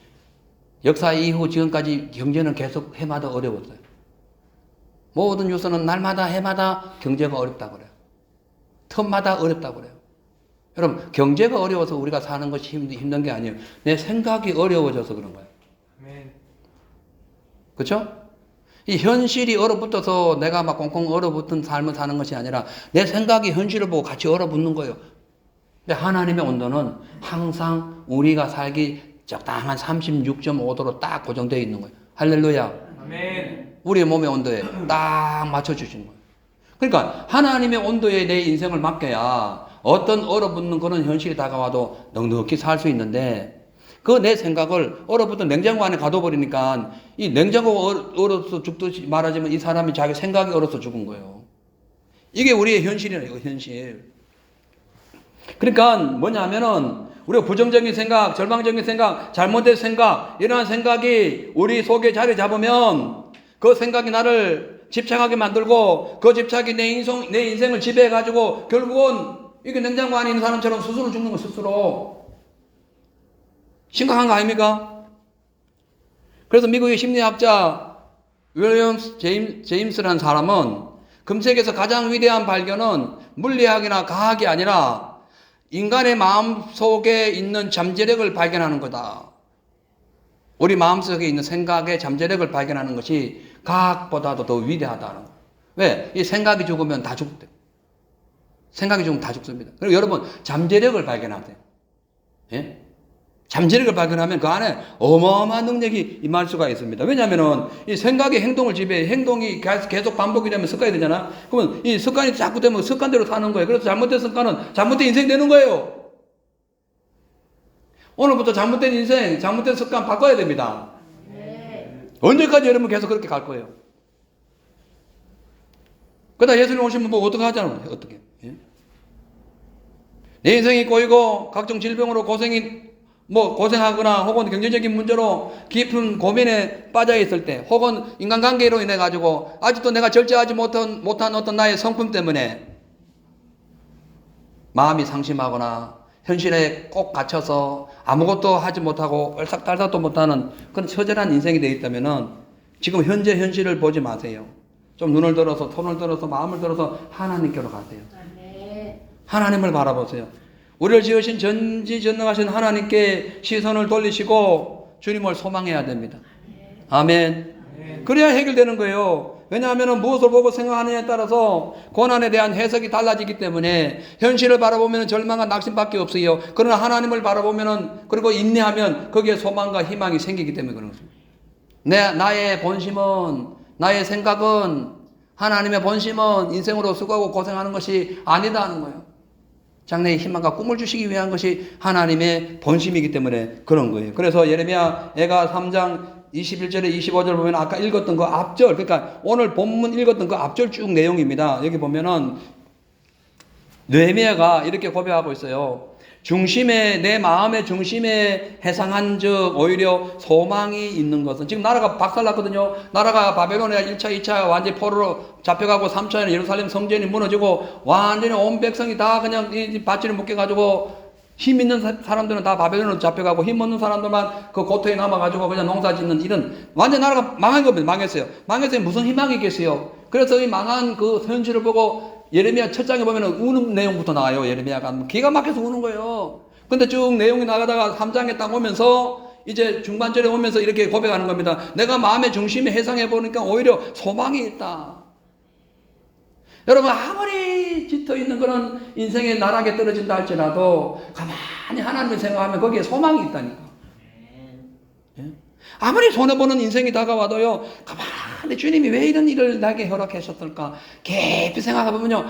역사 이후 지금까지 경제는 계속 해마다 어려웠어요. 모든 유수는 날마다 해마다 경제가 어렵다고 그래요. 틈마다 어렵다고 그래요. 여러분 경제가 어려워서 우리가 사는 것이 힘든 게 아니에요. 내 생각이 어려워져서 그런 거예요. 그렇죠? 이 현실이 얼어붙어서 내가 막 꽁꽁 얼어붙은 삶을 사는 것이 아니라 내 생각이 현실을 보고 같이 얼어붙는 거예요. 근데 하나님의 온도는 항상 우리가 살기 적당한 36.5도로 딱 고정되어 있는 거예요. 할렐루야. 아멘. 우리의 몸의 온도에 딱 맞춰주시는 거예요. 그러니까 하나님의 온도에 내 인생을 맡겨야 어떤 얼어붙는 그런 현실이 다가와도 넉넉히 살 수 있는데 그 내 생각을 얼어붙은 냉장고 안에 가둬버리니까 이 냉장고가 얼어서 죽듯이 말하자면 이 사람이 자기 생각이 얼어서 죽은 거예요. 이게 우리의 현실이에요. 이거 현실. 그러니까 뭐냐 하면은 우리가 부정적인 생각, 절망적인 생각, 잘못된 생각, 이러한 생각이 우리 속에 자리 잡으면 그 생각이 나를 집착하게 만들고 그 집착이 내 인생을 지배해가지고 결국은 이게 냉장고 안에 있는 사람처럼 스스로 죽는 거 스스로. 심각한 거 아닙니까? 그래서 미국의 심리학자 윌리엄 제임스라는 사람은 금세계에서 가장 위대한 발견은 물리학이나 과학이 아니라 인간의 마음속에 있는 잠재력을 발견하는 거다. 우리 마음속에 있는 생각의 잠재력을 발견하는 것이 과학보다도 더 위대하다는 거예요. 왜? 이 생각이 죽으면 다 죽대. 생각이 죽으면 다 죽습니다. 그리고 여러분 잠재력을 발견하세요. 예? 잠재력을 발견하면 그 안에 어마어마한 능력이 임할 수가 있습니다. 왜냐하면 이 생각이 행동을 지배해. 행동이 계속 반복이 되면 습관이 되잖아. 그러면 이 습관이 자꾸 되면 습관대로 사는 거예요. 그래서 잘못된 습관은 잘못된 인생이 되는 거예요. 오늘부터 잘못된 인생, 잘못된 습관 바꿔야 됩니다. 네. 언제까지 여러분 계속 그렇게 갈 거예요? 그러다 예수님 오시면 뭐 어떻게 하잖아요. 어떻게? 예? 내 인생이 꼬이고 각종 질병으로 고생하거나 혹은 경제적인 문제로 깊은 고민에 빠져 있을 때 혹은 인간관계로 인해 가지고 아직도 내가 절제하지 못한 어떤 나의 성품 때문에 마음이 상심하거나 현실에 꼭 갇혀서 아무것도 하지 못하고 얼싹달싹도 못하는 그런 처절한 인생이 되어 있다면은 지금 현재 현실을 보지 마세요. 좀 눈을 들어서 손을 들어서 마음을 들어서 하나님께로 가세요. 하나님을 바라보세요. 우리를 지으신 전지전능하신 하나님께 시선을 돌리시고 주님을 소망해야 됩니다. 아멘. 그래야 해결되는 거예요. 왜냐하면 무엇을 보고 생각하느냐에 따라서 고난에 대한 해석이 달라지기 때문에 현실을 바라보면 절망과 낙심밖에 없어요. 그러나 하나님을 바라보면 그리고 인내하면 거기에 소망과 희망이 생기기 때문에 그런 것입니다. 나의 본심은 나의 생각은 하나님의 본심은 인생으로 수고하고 고생하는 것이 아니다 하는 거예요. 장래의 희망과 꿈을 주시기 위한 것이 하나님의 본심이기 때문에 그런 거예요. 그래서 예레미야가 3장 21절에 25절 보면 아까 읽었던 그 앞절, 그러니까 오늘 본문 읽었던 그 앞절 쭉 내용입니다. 여기 보면은 느헤미야가 이렇게 고백하고 있어요. 내 마음의 중심에 해상한 즉 오히려 소망이 있는 것은 지금 나라가 박살났거든요. 나라가 바벨론에 1차, 2차 완전히 포로로 잡혀가고 3차에는 예루살렘 성전이 무너지고 완전히 온 백성이 다 그냥 이 밧줄에 묶여가지고 힘 있는 사람들은 다 바벨론으로 잡혀가고 힘 없는 사람들만 그 고토에 남아가지고 그냥 농사 짓는 이런 완전 나라가 망한 겁니다. 망했어요. 망했어요. 무슨 희망이 있겠어요? 그래서 이 망한 그 현실을 보고 예레미야 첫 장에 보면 우는 내용부터 나와요. 예레미야가 기가 막혀서 우는 거예요. 근데 쭉 내용이 나가다가 3장에 딱 오면서 이제 중반절에 오면서 이렇게 고백하는 겁니다. 내가 마음의 중심에 해상해 보니까 오히려 소망이 있다. 여러분 아무리 짙어있는 그런 인생의 나락에 떨어진다 할지라도 가만히 하나님을 생각하면 거기에 소망이 있다니까. 예? 아무리 손해보는 인생이 다가와도요 가만히 주님이 왜 이런 일을 나에게 허락하셨을까 깊이 생각해보면요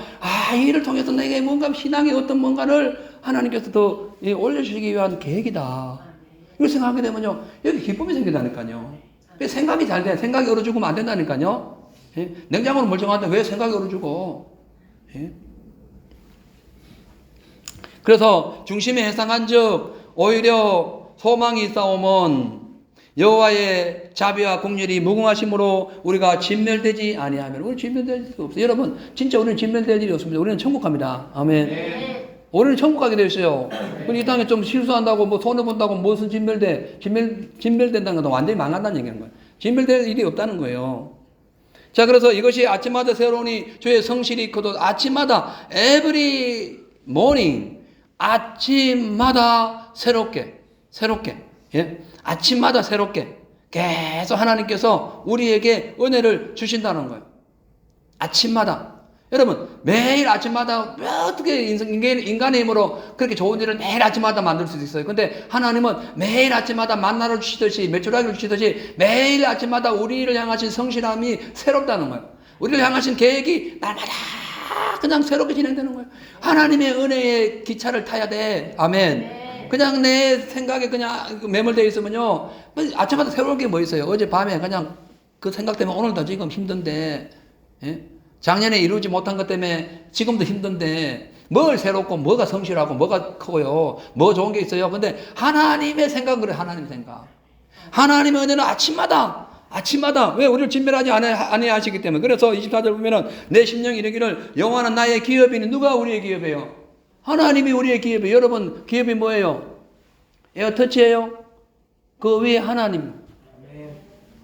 이 일을 통해서 내게 뭔가 신앙의 어떤 뭔가를 하나님께서 더 올려주시기 위한 계획이다. 이걸 생각하게 되면요 여기 기쁨이 생긴다니까요. 생각이 잘 돼. 생각이 얼어 죽으면 안 된다니까요. 예? 냉장고는 멀쩡한데 왜 생각이 얼어 죽어? 예? 그래서 중심에 해상한 즉 오히려 소망이 있사오면 여호와의 자비와 공률이 무궁하심으로 우리가 진멸되지 아니하면 우리 진멸될 수 없어요. 여러분 진짜 우리는 진멸될 일이 없습니다. 우리는 천국 갑니다. 아멘. 네. 우리는 천국 가게 되어 있어요. 이 땅에 좀 실수한다고 뭐 손해 본다고 무슨 진멸된다는 건 완전히 망한다는 얘기하는 거예요. 진멸될 일이 없다는 거예요. 자, 그래서 이것이 아침마다 새로우니 주의 성실이 있거든. 아침마다 every morning 아침마다 새롭게 예? 아침마다 새롭게 계속 하나님께서 우리에게 은혜를 주신다는 거예요. 아침마다. 여러분 매일 아침마다 어떻게 인간의 힘으로 그렇게 좋은 일을 매일 아침마다 만들 수 있어요. 근데 하나님은 매일 아침마다 만나를 주시듯이 메추라기를 주시듯이 매일 아침마다 우리를 향하신 성실함이 새롭다는 거예요. 우리를 향하신 계획이 날마다 그냥 새롭게 진행되는 거예요. 하나님의 은혜의 기차를 타야 돼. 아멘. 그냥 내 생각에 그냥 매몰되어 있으면요. 아침마다 새로운 게 뭐 있어요? 어젯밤에 그냥 그 생각 때문에 오늘도 지금 힘든데, 예? 작년에 이루지 못한 것 때문에 지금도 힘든데, 뭘 새롭고, 뭐가 성실하고, 뭐가 크고요, 뭐 좋은 게 있어요. 근데 하나님의 생각은 그래, 하나님의 생각. 하나님의 은혜는 아침마다, 왜 우리를 진멸하지 않아야 하시기 때문에. 그래서 24절 보면은, 내 심령이 이르기를, 여호와는 나의 기업이니, 누가 우리의 기업이에요? 하나님이 우리의 기업이에요. 여러분, 기업이 뭐예요? 에어터치예요? 그 위에 하나님.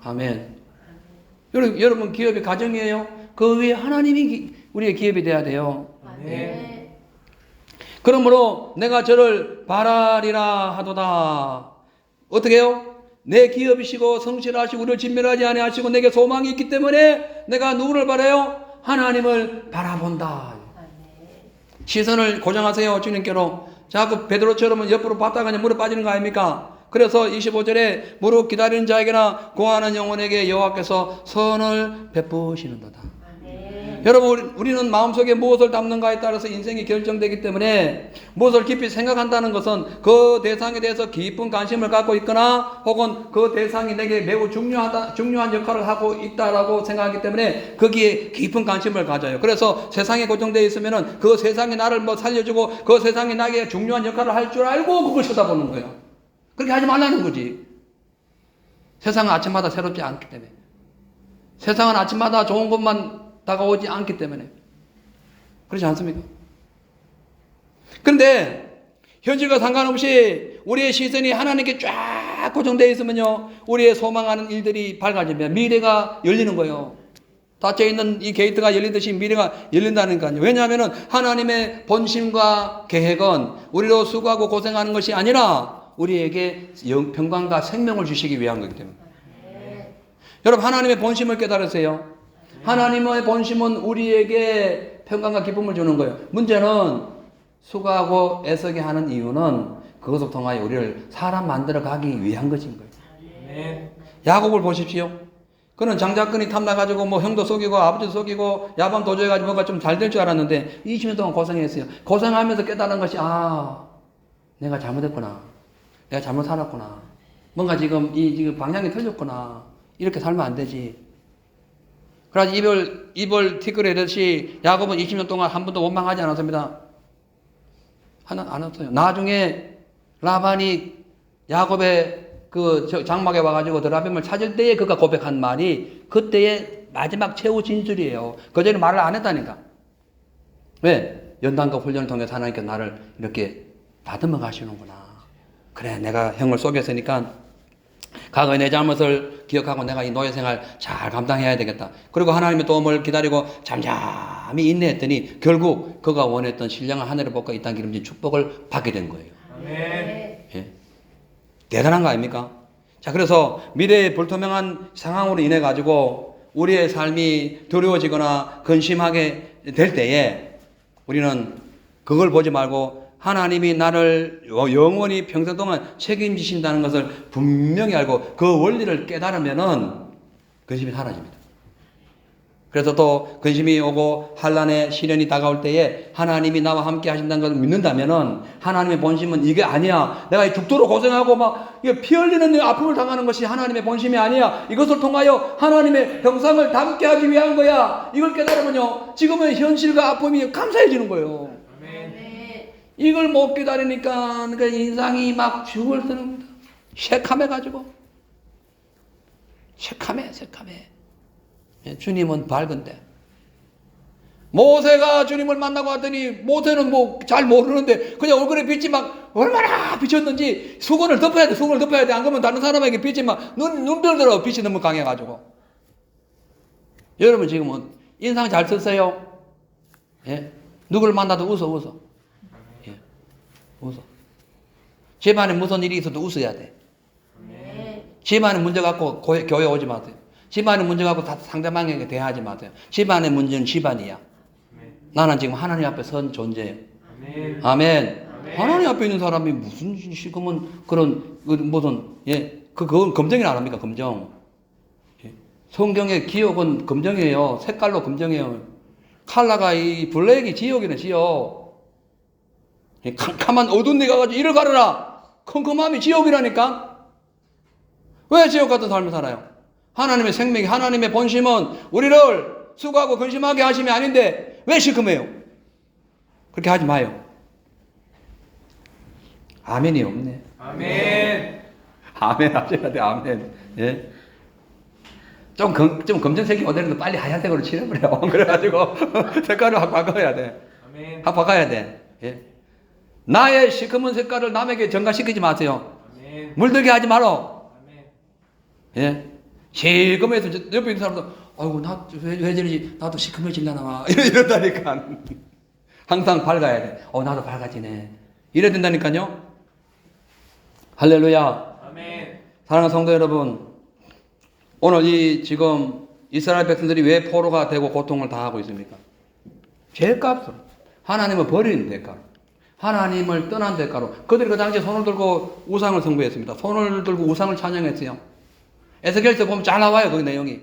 아멘. 여러분, 기업이 가정이에요? 그 위에 하나님이 우리의 기업이 돼야 돼요. 아멘. 그러므로 내가 저를 바라리라 하도다. 어떻게 해요? 내 기업이시고 성실하시고 우리를 진멸하지 아니하시고 내게 소망이 있기 때문에 내가 누구를 바라요? 하나님을 바라본다. 시선을 고정하세요. 주님께로. 자꾸 베드로처럼 옆으로 봤다가 그냥 물에 빠지는 거 아닙니까? 그래서 25절에 무릇 기다리는 자에게나 구하는 영혼에게 여호와께서 선을 베푸시는도다. 여러분, 우리는 마음속에 무엇을 담는가에 따라서 인생이 결정되기 때문에 무엇을 깊이 생각한다는 것은 그 대상에 대해서 깊은 관심을 갖고 있거나 혹은 그 대상이 내게 매우 중요한 역할을 하고 있다라고 생각하기 때문에 거기에 깊은 관심을 가져요. 그래서 세상에 고정되어 있으면은 그 세상이 나를 뭐 살려주고 그 세상이 나에게 중요한 역할을 할 줄 알고 그걸 쳐다보는 거예요. 그렇게 하지 말라는 거지. 세상은 아침마다 새롭지 않기 때문에. 세상은 아침마다 좋은 것만 다가오지 않기 때문에. 그렇지 않습니까? 그런데 현실과 상관없이 우리의 시선이 하나님께 쫙 고정되어 있으면요, 우리의 소망하는 일들이 밝아집니다. 미래가 열리는 거예요. 닫혀 있는 이 게이트가 열리듯이 미래가 열린다니까요. 왜냐하면 하나님의 본심과 계획은 우리로 수고하고 고생하는 것이 아니라 우리에게 평강과 생명을 주시기 위한 거기 때문에. 여러분, 하나님의 본심을 깨달으세요. 하나님의 본심은 우리에게 평강과 기쁨을 주는 거예요. 문제는 수고하고 애쓰게 하는 이유는 그것을 통하여 우리를 사람 만들어 가기 위한 것인 거예요. 야곱을 보십시오. 그는 장자권이 탐나가지고 뭐 형도 속이고 아버지도 속이고 야밤 도주해가지고 뭔가 좀 잘 될 줄 알았는데 20년 동안 고생했어요. 고생하면서 깨달은 것이 내가 잘못했구나. 내가 잘못 살았구나. 뭔가 지금 방향이 틀렸구나. 이렇게 살면 안 되지. 그래서 입을 티끌이듯이 야곱은 20년 동안 한 번도 원망하지 않았습니다. 안 했어요. 나중에 라반이 야곱의 그 장막에 와가지고 드라빔을 찾을 때에 그가 고백한 말이 그때의 마지막 최후 진술이에요. 그전에 말을 안 했다니까. 왜? 연단과 훈련을 통해서 하나님께 나를 이렇게 다듬어 가시는구나. 그래, 내가 형을 속였으니까 과거의 내 잘못을 기억하고 내가 이 노예 생활 잘 감당해야 되겠다. 그리고 하나님의 도움을 기다리고 잠잠히 인내했더니 결국 그가 원했던 신령한 하늘의 복과 이 땅 기름진 축복을 받게 된 거예요. 아멘. 예? 대단한 거 아닙니까? 자, 그래서 미래의 불투명한 상황으로 인해 가지고 우리의 삶이 두려워지거나 근심하게 될 때에 우리는 그걸 보지 말고 하나님이 나를 영원히 평생 동안 책임지신다는 것을 분명히 알고 그 원리를 깨달으면은 근심이 사라집니다. 그래서 또 근심이 오고 환난의 시련이 다가올 때에 하나님이 나와 함께 하신다는 것을 믿는다면은 하나님의 본심은 이게 아니야. 내가 죽도록 고생하고 막 피 흘리는 아픔을 당하는 것이 하나님의 본심이 아니야. 이것을 통하여 하나님의 형상을 담게 하기 위한 거야. 이걸 깨달으면요, 지금의 현실과 아픔이 감사해지는 거예요. 이걸 못 기다리니까 그 인상이 막 죽을 드는 새카매가지고 새카매. 주님은 밝은데 모세가 주님을 만나고 왔더니 모세는 뭐 잘 모르는데 그냥 얼굴에 빛이 막 얼마나 비쳤는지 수건을 덮어야 돼. 안 그러면 다른 사람에게 빛이 막 눈별들어 빛이 너무 강해가지고. 여러분 지금은 인상 잘 쓰세요. 예? 누굴 만나도 웃어. 웃어. 집안에 무슨 일이 있어도 웃어야 돼. 집안에 문제 갖고 교회 오지 마세요. 집안에 문제 갖고 상대방에게 대하지 마세요. 집안의 문제는 집안이야. 나는 지금 하나님 앞에 선 존재예요. 아멘. 하나님 앞에 있는 사람이 무슨 지금은 그런 무슨 그건 검정이 안 합니까? 검정. 성경의 기억은 검정이에요. 색깔로 검정이에요. 칼라가 이 블랙이 지옥이네, 지옥. 캄캄한 어두운 데 가가지고 이를 가르라. 컴컴함이 지옥이라니까. 왜 지옥 같은 삶을 살아요? 하나님의 생명이, 하나님의 본심은 우리를 수고하고 근심하게 하심이 아닌데 왜 시큼해요? 그렇게 하지 마요. 아멘이 없네. 아멘. 아멘 하셔야 돼. 아멘. 예. 좀 검정색이 오더라도 빨리 하얀색으로 칠해버려. 그래가지고 색깔을 확 바꿔야 돼. 아멘. 확 바꿔야 돼. 예. 나의 시커먼 색깔을 남에게 전가시키지 마세요. 아멘. 물들게 하지 말어. 아멘. 예. 시커매서 옆에 있는 사람도 아이고 왜 저러지? 나도 시커매질려나 이런다니까. 항상 밝아야 돼. 나도 밝아지네. 이래야 된다니까요. 할렐루야. 아멘. 사랑하는 성도 여러분, 오늘 이 지금 이스라엘 백성들이 왜 포로가 되고 고통을 당하고 있습니까? 죄값으로. 하나님을 버리는 대가로. 하나님을 떠난 대가로. 그들이 그 당시에 손을 들고 우상을 숭배했습니다. 손을 들고 우상을 찬양했어요. 에스겔서 보면 잘 나와요. 그 내용이.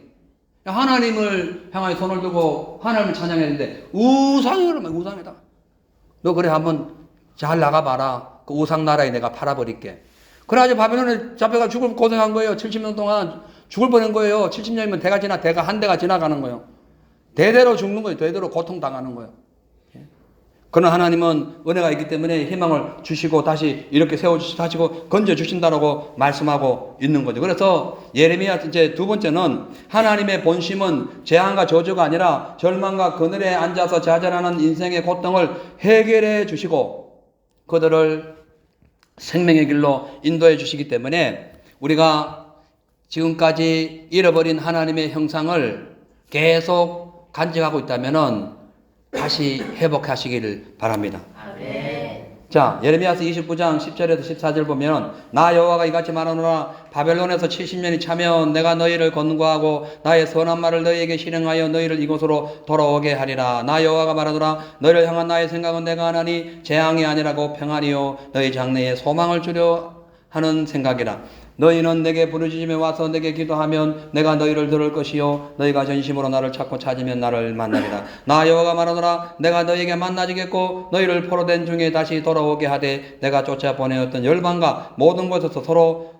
하나님을 향하여 손을 들고 하나님을 찬양했는데 우상이라면 우상이다. 너 그래 한번 잘 나가봐라. 그 우상 나라에 내가 팔아버릴게. 그래가지고 바벨론에 잡혀가 죽을 고생한 거예요. 70년 동안 죽을 뻔한 거예요. 70년이면 대가 한 대가 지나가는 거예요. 대대로 죽는 거예요. 대대로 고통당하는 거예요. 그러나 하나님은 은혜가 있기 때문에 희망을 주시고 다시 이렇게 세워주시고 건져주신다라고 말씀하고 있는 거죠. 그래서 예레미야 이제 두 번째는 하나님의 본심은 재앙과 저주가 아니라 절망과 그늘에 앉아서 좌절하는 인생의 고통을 해결해 주시고 그들을 생명의 길로 인도해 주시기 때문에 우리가 지금까지 잃어버린 하나님의 형상을 계속 간직하고 있다면은 다시 회복하시기를 바랍니다. 아멘. 자, 예레미야서 29장 10절에서 14절 보면 나 여호와가 이같이 말하노라 바벨론에서 70년이 차면 내가 너희를 권고하고 나의 선한 말을 너희에게 실행하여 너희를 이곳으로 돌아오게 하리라. 나 여호와가 말하노라 너희를 향한 나의 생각은 내가 하나니 재앙이 아니라고 평안이요 너희 장래에 소망을 주려 하는 생각이라. 너희는 내게 부르짖음에 와서 내게 기도하면 내가 너희를 들을 것이요 너희가 전심으로 나를 찾고 찾으면 나를 만나리라. 나 여호와가 말하노라 내가 너희에게 만나지겠고 너희를 포로된 중에 다시 돌아오게 하되 내가 쫓아 보내었던 열방과 모든 곳에서 서로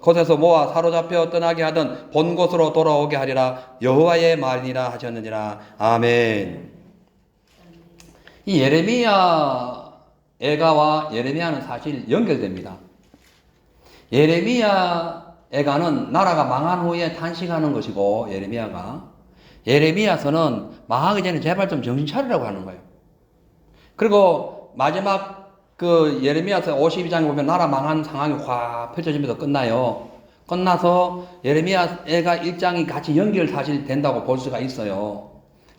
곳에서 모아 사로잡혀 떠나게 하던 본 곳으로 돌아오게 하리라. 여호와의 말이라 하셨느니라. 아멘. 이 예레미야 애가와 예레미야는 사실 연결됩니다. 예레미야 애가는 나라가 망한 후에 탄식하는 것이고 예레미야서는 망하기 전에 제발 좀 정신 차리라고 하는 거예요. 그리고 마지막 그 예레미야서 52장에 보면 나라 망한 상황이 확 펼쳐지면서 끝나요. 끝나서 예레미야 애가 1장이 같이 연결 사실 된다고 볼 수가 있어요.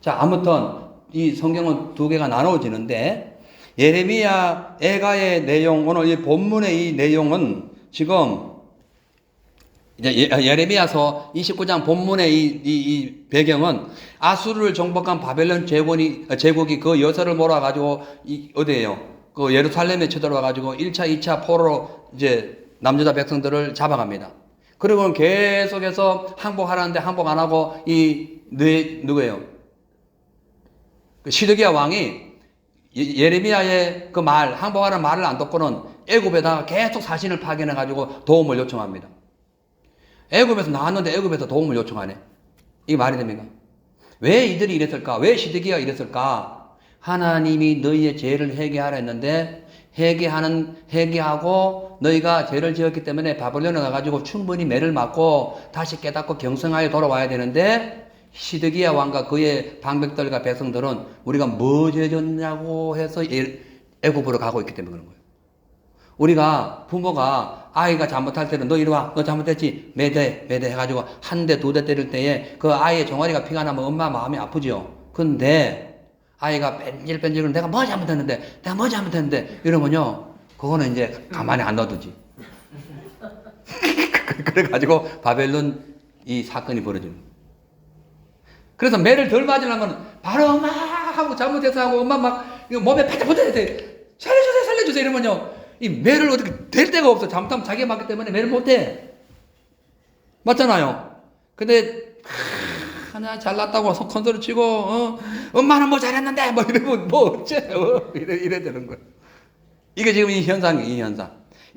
자, 아무튼 이 성경은 두 개가 나누어지는데 예레미야 애가의 내용, 오늘 이 본문의 이 내용은 지금 이제 예레미야서 29장 본문의 이 배경은 아수르를 정복한 바벨론 제국이 그 여서를 몰아가지고 어디에요? 그 예루살렘에 쳐들어와가지고 1차, 2차 포로로 이제 남유다 백성들을 잡아갑니다. 그리고 계속해서 항복하라는데 항복 안 하고 누구예요? 그 시드기야 왕이 예레미야의 그 항복하라는 말을 안 듣고는 애굽에다가 계속 사신을 파견해가지고 도움을 요청합니다. 애굽에서 나왔는데 애굽에서 도움을 요청하네. 이게 말이 됩니까? 왜 이들이 이랬을까? 왜 시드기야가 이랬을까? 하나님이 너희의 죄를 회개하라 했는데 회개하고 너희가 죄를 지었기 때문에 바벨론에 가가지고 충분히 매를 맞고 다시 깨닫고 경성하여 돌아와야 되는데 시드기야 왕과 그의 방백들과 백성들은 우리가 뭐 죄졌냐고 해서 애굽으로 가고 있기 때문에 그런 거예요. 우리가 부모가 아이가 잘못할 때는 너 이리 와, 너 잘못했지, 매대 해가지고 한 대, 두 대 때릴 때에 그 아이의 종아리가 피가 나면 엄마 마음이 아프죠. 근데 아이가 뺀질뺀질은 내가 뭐 잘못했는데 이러면요, 그거는 이제 가만히 안 놔두지. 그래가지고 바벨론 이 사건이 벌어지는 거예요. 그래서 매를 덜 맞으려면 바로 엄마 하고 잘못해서 하고 엄마 막 몸에 파닥파닥 돼. 살려주세요 이러면요. 이 매를 어떻게 될 데가 없어. 잘못하면 자기가 맞기 때문에 매를 못해. 맞잖아요. 근데 하나 잘났다고 컨소리 치고 엄마는 뭐 잘했는데 뭐 이러면 뭐 어째 이래 되는 거예요. 이게 지금 이 현상.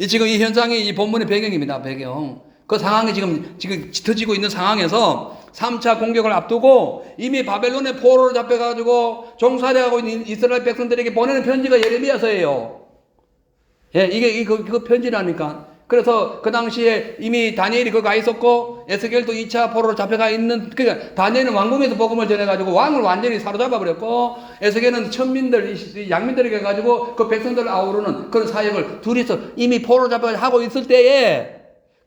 지금 이 현상이 이 본문의 배경입니다. 배경. 그 상황이 지금 짙어지고 있는 상황에서 3차 공격을 앞두고 이미 바벨론의 포로로 잡혀가지고 종살이하고 있는 이스라엘 백성들에게 보내는 편지가 예레미야서예요. 예, 이게 그 편지라니까. 그래서 그 당시에 이미 다니엘이 거기 가 있었고 에스겔도 2차 포로로 잡혀가 있는, 그러니까 다니엘은 왕궁에서 복음을 전해가지고 왕을 완전히 사로잡아 버렸고 에스겔은 천민들, 양민들에게 가지고 그 백성들을 아우르는 그런 사역을 둘이서 이미 포로로 잡혀 하고 있을 때에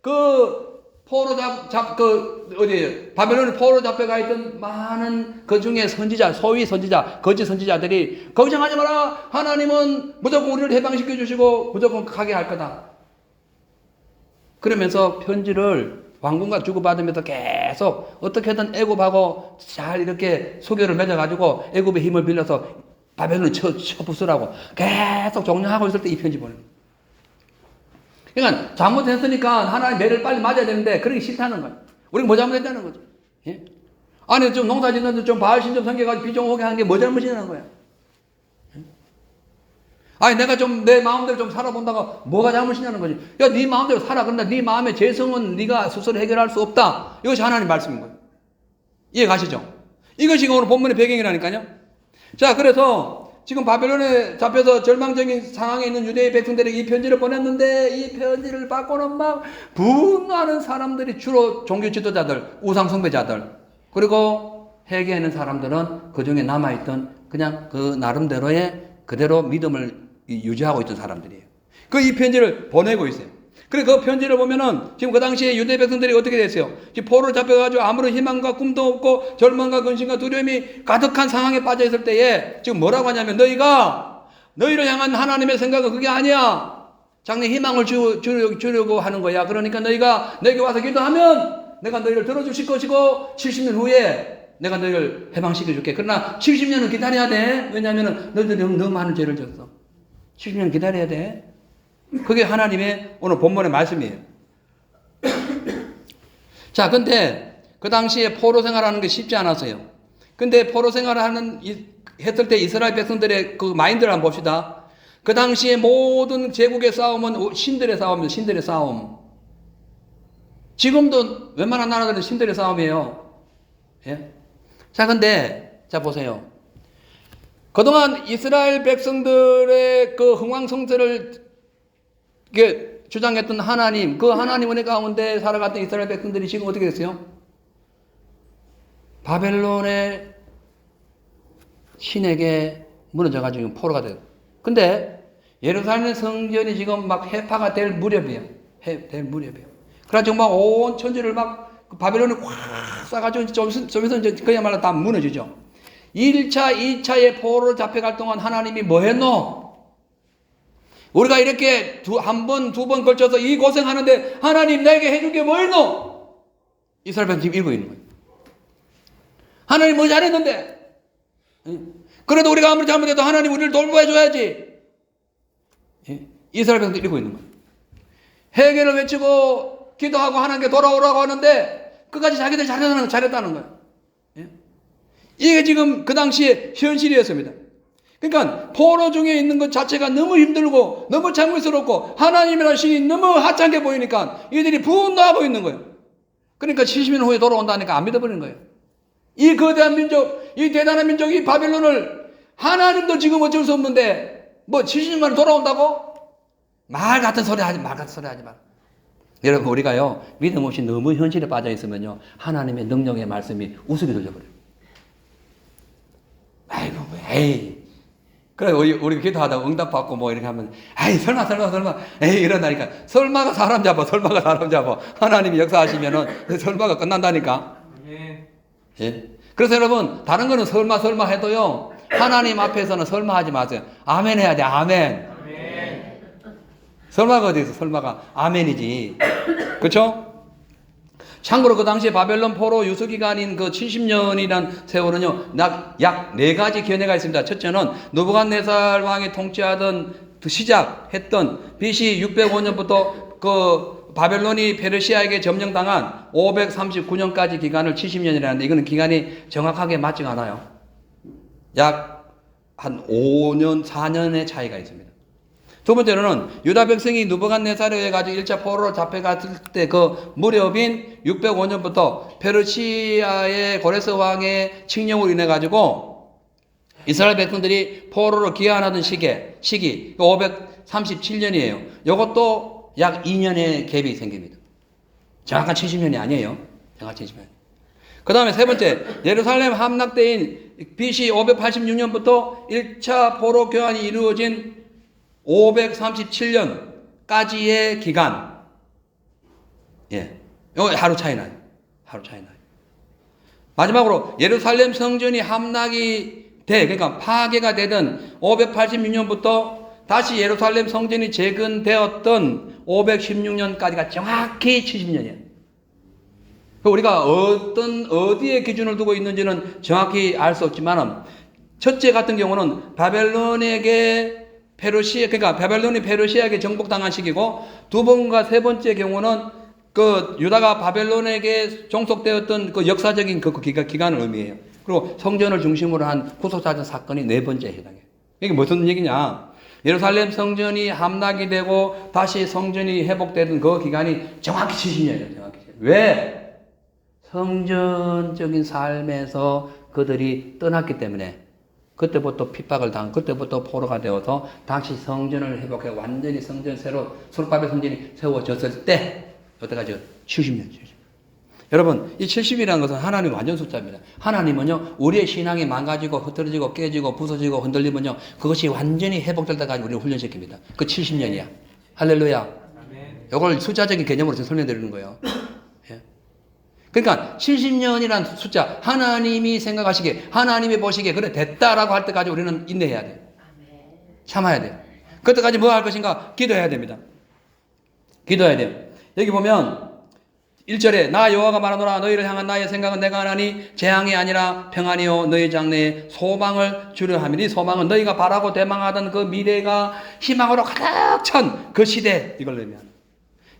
그 포로 바벨론의 포로 잡혀가 있던 많은 그 중에 선지자, 소위 선지자, 거짓 선지자들이 걱정하지 마라. 하나님은 무조건 우리를 해방시켜 주시고 무조건 가게 할 거다. 그러면서 편지를 왕궁과 주고받으면서 계속 어떻게든 애굽하고 잘 이렇게 소교를 맺어가지고 애굽의 힘을 빌려서 바벨론을 쳐부수라고 계속 종료하고 있을 때 이 편지 보내는 거예요. 그러니까 잘못했으니까 하나님 매를 빨리 맞아야 되는데 그러기 싫다는 거예요. 우리가 뭐 잘못했다는 거죠. 예? 아니 좀 농사 짓는데 좀 바알신 좀 섬겨가지고 비종 오게 한 게 뭐 잘못이냐는 거예요. 예? 아니 내가 좀 내 마음대로 좀 살아본다고 뭐가 잘못이냐는 거지. 야, 네 마음대로 살아. 그런데 네 마음의 죄성은 네가 스스로 해결할 수 없다. 이것이 하나님 말씀인 거예요. 이해 가시죠? 이것이 오늘 본문의 배경이라니까요. 자, 그래서 지금 바벨론에 잡혀서 절망적인 상황에 있는 유대의 백성들에게 이 편지를 보냈는데 이 편지를 받고는 막 분노하는 사람들이 주로 종교 지도자들, 우상 숭배자들, 그리고 회개하는 사람들은 그 중에 남아있던 그냥 그 나름대로의 그대로 믿음을 유지하고 있던 사람들이에요. 그 이 편지를 보내고 있어요. 그래 그 편지를 보면은 지금 그 당시에 유대 백성들이 어떻게 됐어요? 지금 포로를 잡혀가지고 아무런 희망과 꿈도 없고 절망과 근심과 두려움이 가득한 상황에 빠져 있을 때에 지금 뭐라고 하냐면 너희를 향한 하나님의 생각은 그게 아니야. 장래 희망을 주려고 하는 거야. 그러니까 너희가 내게 와서 기도하면 내가 너희를 들어주실 것이고 70년 후에 내가 너희를 해방시켜 줄게. 그러나 70년은 기다려야 돼. 왜냐하면 너희들이 너무 많은 죄를 졌어. 70년 기다려야 돼. 그게 하나님의 오늘 본문의 말씀이에요. 자, 근데 그 당시에 포로 생활하는 게 쉽지 않았어요. 근데 포로 생활을 했을 때 이스라엘 백성들의 그 마인드를 한번 봅시다. 그 당시에 모든 제국의 싸움은 신들의 싸움입니다. 신들의 싸움. 지금도 웬만한 나라들은 신들의 싸움이에요. 예? 자, 근데 자 보세요. 그동안 이스라엘 백성들의 그 흥왕성쇠를 주장했던 하나님, 그 하나님 은혜 가운데 살아갔던 이스라엘 백성들이 지금 어떻게 됐어요? 바벨론의 신에게 무너져가지고 포로가 돼요. 근데 예루살렘 성전이 지금 막 해파가 될 무렵이에요. 될 무렵이에요. 그래가지고 막 온 천지를 막 바벨론이 확 쏴가지고 좀 있으면 이제 그야말로 다 무너지죠. 1차, 2차의 포로로 잡혀갈 동안 하나님이 뭐 했노? 우리가 이렇게 한 번, 두 번 걸쳐서 이 고생하는데 하나님 내게 해줄 게 뭐 있노? 이스라엘 백성 지금 읽고 있는 거예요. 하나님 뭐 잘했는데? 그래도 우리가 아무리 잘못해도 하나님 우리를 돌보아줘야지. 이스라엘 백성도 읽고 있는 거예요. 회개를 외치고 기도하고 하나님께 돌아오라고 하는데 끝까지 자기들 잘했다는 거예요. 이게 지금 그 당시에 현실이었습니다. 그러니까 포로 중에 있는 것 자체가 너무 힘들고 너무 장물스럽고 하나님이라는 신이 너무 하찮게 보이니까 이들이 분노하고 있는 거예요. 그러니까 70년 후에 돌아온다니까 안 믿어버리는 거예요. 이 거대한 민족, 이 대단한 민족, 이 바벨론을 하나님도 지금 어쩔 수 없는데 뭐 70년 만에 돌아온다고? 말 같은 소리 하지 마. 여러분 우리가요 믿음 없이 너무 현실에 빠져 있으면요 하나님의 능력의 말씀이 우습게 들려버려요. 아이고 에이 그래 우리 기도하다가 응답받고 뭐 이렇게 하면 아이 설마 에이 이런다니까. 설마가 사람 잡아. 하나님이 역사하시면은 설마가 끝난다니까. 예. 그래서 여러분 다른 거는 설마 해도요 하나님 앞에서는 설마 하지 마세요. 아멘 해야 돼. 아멘. 설마가 어디 있어? 설마가 아멘이지. 그렇죠? 참고로 그 당시에 바벨론 포로 유수 기간인 그 70년이란 세월은요 약 4가지 견해가 있습니다. 첫째는 느부갓네살 왕이 통치하던 시작했던 BC 605년부터 그 바벨론이 페르시아에게 점령당한 539년까지 기간을 70년이라는데 이거는 기간이 정확하게 맞지가 않아요. 약 한 5년, 4년의 차이가 있습니다. 두 번째로는 유다 백성이 느부갓네살에 해가지고 1차 포로로 잡혀갔을 때 그 무렵인 605년부터 페르시아의 고레스 왕의 칙령으로 인해 가지고 이스라엘 백성들이 포로로 귀환하던 시기 537년이에요. 이것도 약 2년의 갭이 생깁니다. 정확한 70년이 아니에요. 정확한 70년. 그 다음에 세 번째, 예루살렘 함락 때인 BC 586년부터 1차 포로 교환이 이루어진 537년까지의 기간. 예. 이거 하루 차이 나요. 하루 차이 나요. 마지막으로 예루살렘 성전이 함락이 그러니까 파괴가 되던 586년부터 다시 예루살렘 성전이 재건되었던 516년까지가 정확히 70년이에요. 우리가 어디에 기준을 두고 있는지는 정확히 알 수 없지만, 첫째 같은 경우는 바벨론이 페르시아에게 정복당한 시기고, 두 번과 세 번째 경우는 그 유다가 바벨론에게 종속되었던 그 역사적인 그 기간을 의미해요. 그리고 성전을 중심으로 한 구속사전 사건이 네 번째에 해당해요. 이게 무슨 얘기냐? 예루살렘 성전이 함락이 되고 다시 성전이 회복되던 그 기간이 정확히 70년이에요. 정확히. 왜? 성전적인 삶에서 그들이 떠났기 때문에, 그때부터 핍박을 당한, 그때부터 포로가 되어서 다시 성전을 회복해 완전히 새로 수르바벨 성전이 세워졌을 때, 여태까지 70년. 여러분, 이 70이라는 것은 하나님 완전 숫자입니다. 하나님은요, 우리의 신앙이 망가지고 흐트러지고 깨지고 부서지고 흔들리면요, 그것이 완전히 회복될 때까지 우리를 훈련시킵니다. 그 70년이야. 할렐루야. 이걸 숫자적인 개념으로 제가 설명드리는 거예요. 예. 그러니까 70년이라는 숫자, 하나님이 생각하시기에, 하나님이 보시기에 그래 됐다라고 할 때까지 우리는 인내해야 돼요. 참아야 돼요. 그때까지 뭐 할 것인가? 기도해야 됩니다. 기도해야 돼요. 여기 보면 1절에 나 여호와가 말하노라 너희를 향한 나의 생각은 내가 하나니 재앙이 아니라 평안이요 너희 장래에 소망을 주려 함이니, 소망은 너희가 바라고 대망하던 그 미래가 희망으로 가득 찬 그 시대, 이걸 의미합니다.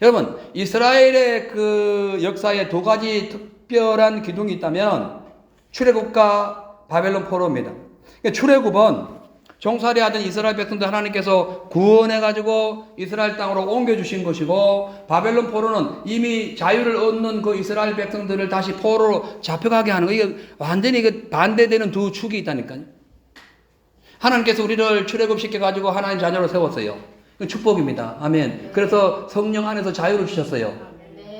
여러분, 이스라엘의 그 역사에 두 가지 특별한 기둥이 있다면 출애굽과 바벨론 포로입니다. 그러니까 출애굽은 종살이 하던 이스라엘 백성들 하나님께서 구원해가지고 이스라엘 땅으로 옮겨주신 것이고, 바벨론 포로는 이미 자유를 얻는 그 이스라엘 백성들을 다시 포로로 잡혀가게 하는 거. 이게 완전히 반대되는 두 축이 있다니까요. 하나님께서 우리를 출애굽시켜가지고 하나님 자녀로 세웠어요. 축복입니다. 아멘. 그래서 성령 안에서 자유를 주셨어요.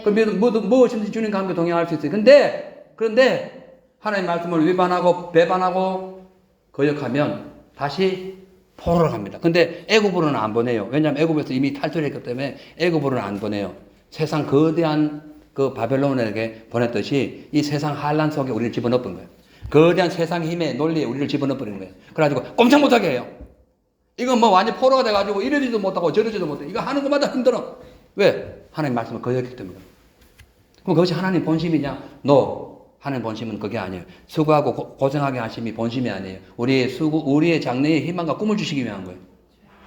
그럼 무엇이든지 주님과 함께 동행할 수 있어요. 그런데 하나님 말씀을 위반하고 배반하고 거역하면 다시 포로로 갑니다. 근데 애굽으로는 안 보내요. 왜냐하면 애굽에서 이미 탈출했기 때문에 애굽으로는 안 보내요. 세상 거대한 그 바벨론에게 보냈듯이 이 세상 환란 속에 우리를 집어넣은 거예요. 거대한 세상 힘의 논리에 우리를 집어넣어버리는 거예요. 그래가지고 꼼짝 못하게 해요. 이건 뭐 완전 포로가 돼가지고 이러지도 못하고 저러지도 못해. 이거 하는 것마다 힘들어. 왜? 하나님 말씀을 거역했기 때문에. 그럼 그것이 하나님 본심이냐? 하나님 본심은 그게 아니에요. 수고하고 고생하게 하심이 본심이 아니에요. 우리의 장래의 희망과 꿈을 주시기 위한 거예요.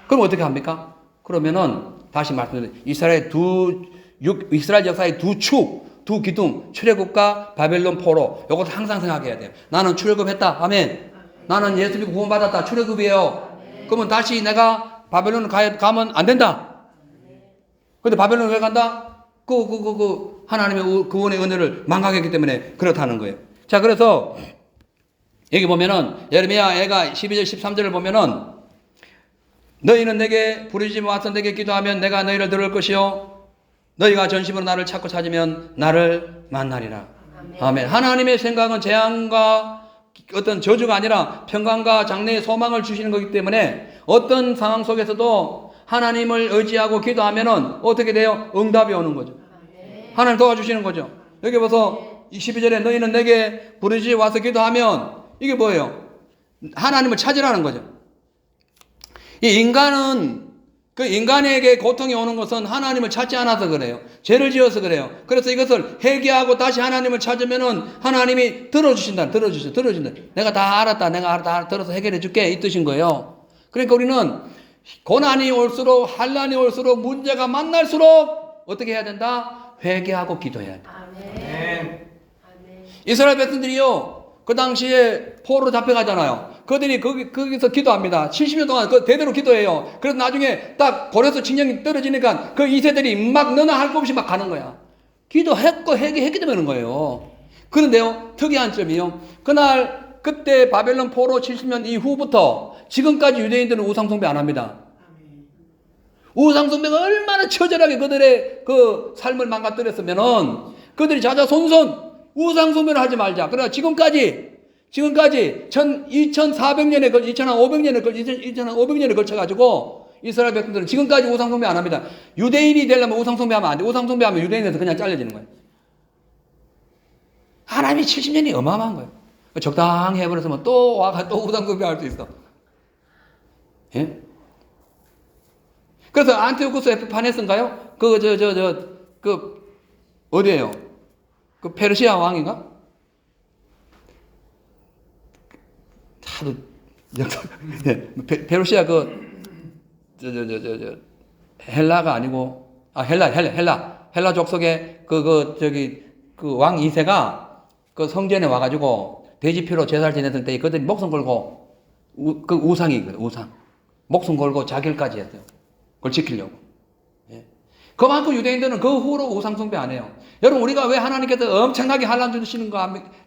그럼 어떻게 합니까? 그러면은 다시 말씀드리면 이스라엘 역사의 두 기둥, 출애굽과 바벨론 포로. 이것을 항상 생각해야 돼요. 나는 출애굽했다. 아멘. 나는 예수 믿고 구원받았다. 출애굽이에요. 그러면 다시 내가 바벨론 가면 안 된다. 근데 바벨론 왜 간다? 하나님의 구원의 은혜를 망각했기 때문에 그렇다는 거예요. 자, 그래서 여기 보면은 예레미야 애가 12절 13절을 보면은 너희는 내게 부르짖어 와서 내게 기도하면 내가 너희를 들을 것이요 너희가 전심으로 나를 찾고 찾으면 나를 만나리라. 아멘. 하나님의 생각은 재앙과 어떤 저주가 아니라 평강과 장래의 소망을 주시는 거기 때문에 어떤 상황 속에서도 하나님을 의지하고 기도하면은 어떻게 돼요? 응답이 오는 거죠. 하나님 도와주시는 거죠. 여기 보소 12절에 너희는 내게 부르짖어 와서 기도하면 이게 뭐예요? 하나님을 찾으라는 거죠. 이 인간에게 고통이 오는 것은 하나님을 찾지 않아서 그래요. 죄를 지어서 그래요. 그래서 이것을 회개하고 다시 하나님을 찾으면은 하나님이 들어주신다. 내가 다 알았다. 내가 다 들어서 해결해 줄게. 이 뜻인 거예요. 그러니까 우리는 고난이 올수록, 환난이 올수록, 문제가 만날수록 어떻게 해야 된다? 회개하고 기도해야 돼. 아멘. 이스라엘 백성들이요, 그 당시에 포로로 잡혀가잖아요. 그들이 거기서 기도합니다. 70년 동안 그 대대로 기도해요. 그래서 나중에 딱 고레스 징령이 떨어지니까 그 2세들이 막 너나 할 것 없이 막 가는 거야. 기도했고 했기 때문에 그런 거예요. 그런데요, 특이한 점이요. 그때 바벨론 포로 70년 이후부터 지금까지 유대인들은 우상숭배 안 합니다. 우상숭배가 얼마나 처절하게 그들의 그 삶을 망가뜨렸으면은 그들이 자자손손 우상숭배를 하지 말자. 그러나 지금까지 2400년에 2500년에 걸쳐가지고 이스라엘 백성들은 지금까지 우상숭배 안 합니다. 유대인이 되려면 우상숭배하면 안 돼. 우상숭배하면 유대인에서 그냥 잘려지는 거예요. 하나님이 70년이 어마어마한 거예요. 적당히 해버렸으면 또 와가 또 우상숭배 할 수 있어. 예? 그래서 안티오쿠스 에피파네스인가요? 어디에요? 그 페르시아 왕인가? 하도 페르시아 헬라가 아니고 헬라 족속의 그 왕 2세가 그 성전에 와가지고 돼지피로 제사를 지냈을 때 그들이 목숨 걸고 그 우상이 우상 목숨 걸고 자결까지 했어요. 그걸 지키려고. 예. 그만큼 유대인들은 그 후로 우상숭배 안 해요. 여러분, 우리가 왜 하나님께서 엄청나게 환난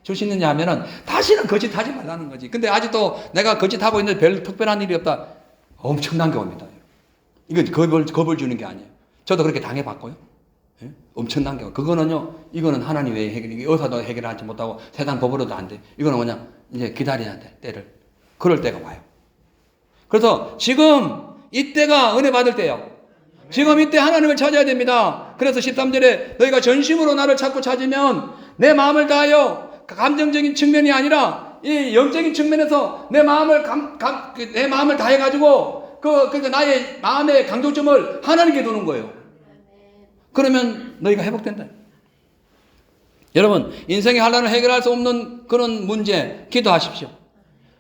주시느냐 하면은 다시는 거짓하지 말라는 거지. 근데 아직도 내가 거짓하고 있는데 별 특별한 일이 없다. 엄청난 경우입니다. 이건 겁을 주는 게 아니에요. 저도 그렇게 당해봤고요. 예? 엄청난 경우. 이거는 하나님 외에 의사도 해결하지 못하고 세상 법으로도 안 돼. 이거는 그냥 이제 기다려야 돼. 때를. 그럴 때가 와요. 그래서 지금 이때가 은혜 받을 때예요. 지금 이때 하나님을 찾아야 됩니다. 그래서 13절에 너희가 전심으로 나를 찾으면 내 마음을 다하여 감정적인 측면이 아니라 이 영적인 측면에서 내 마음을 다해가지고 그러니까 나의 마음의 강조점을 하나님께 두는 거예요. 그러면 너희가 회복된다. 여러분, 인생의 환난을 해결할 수 없는 그런 문제 기도하십시오.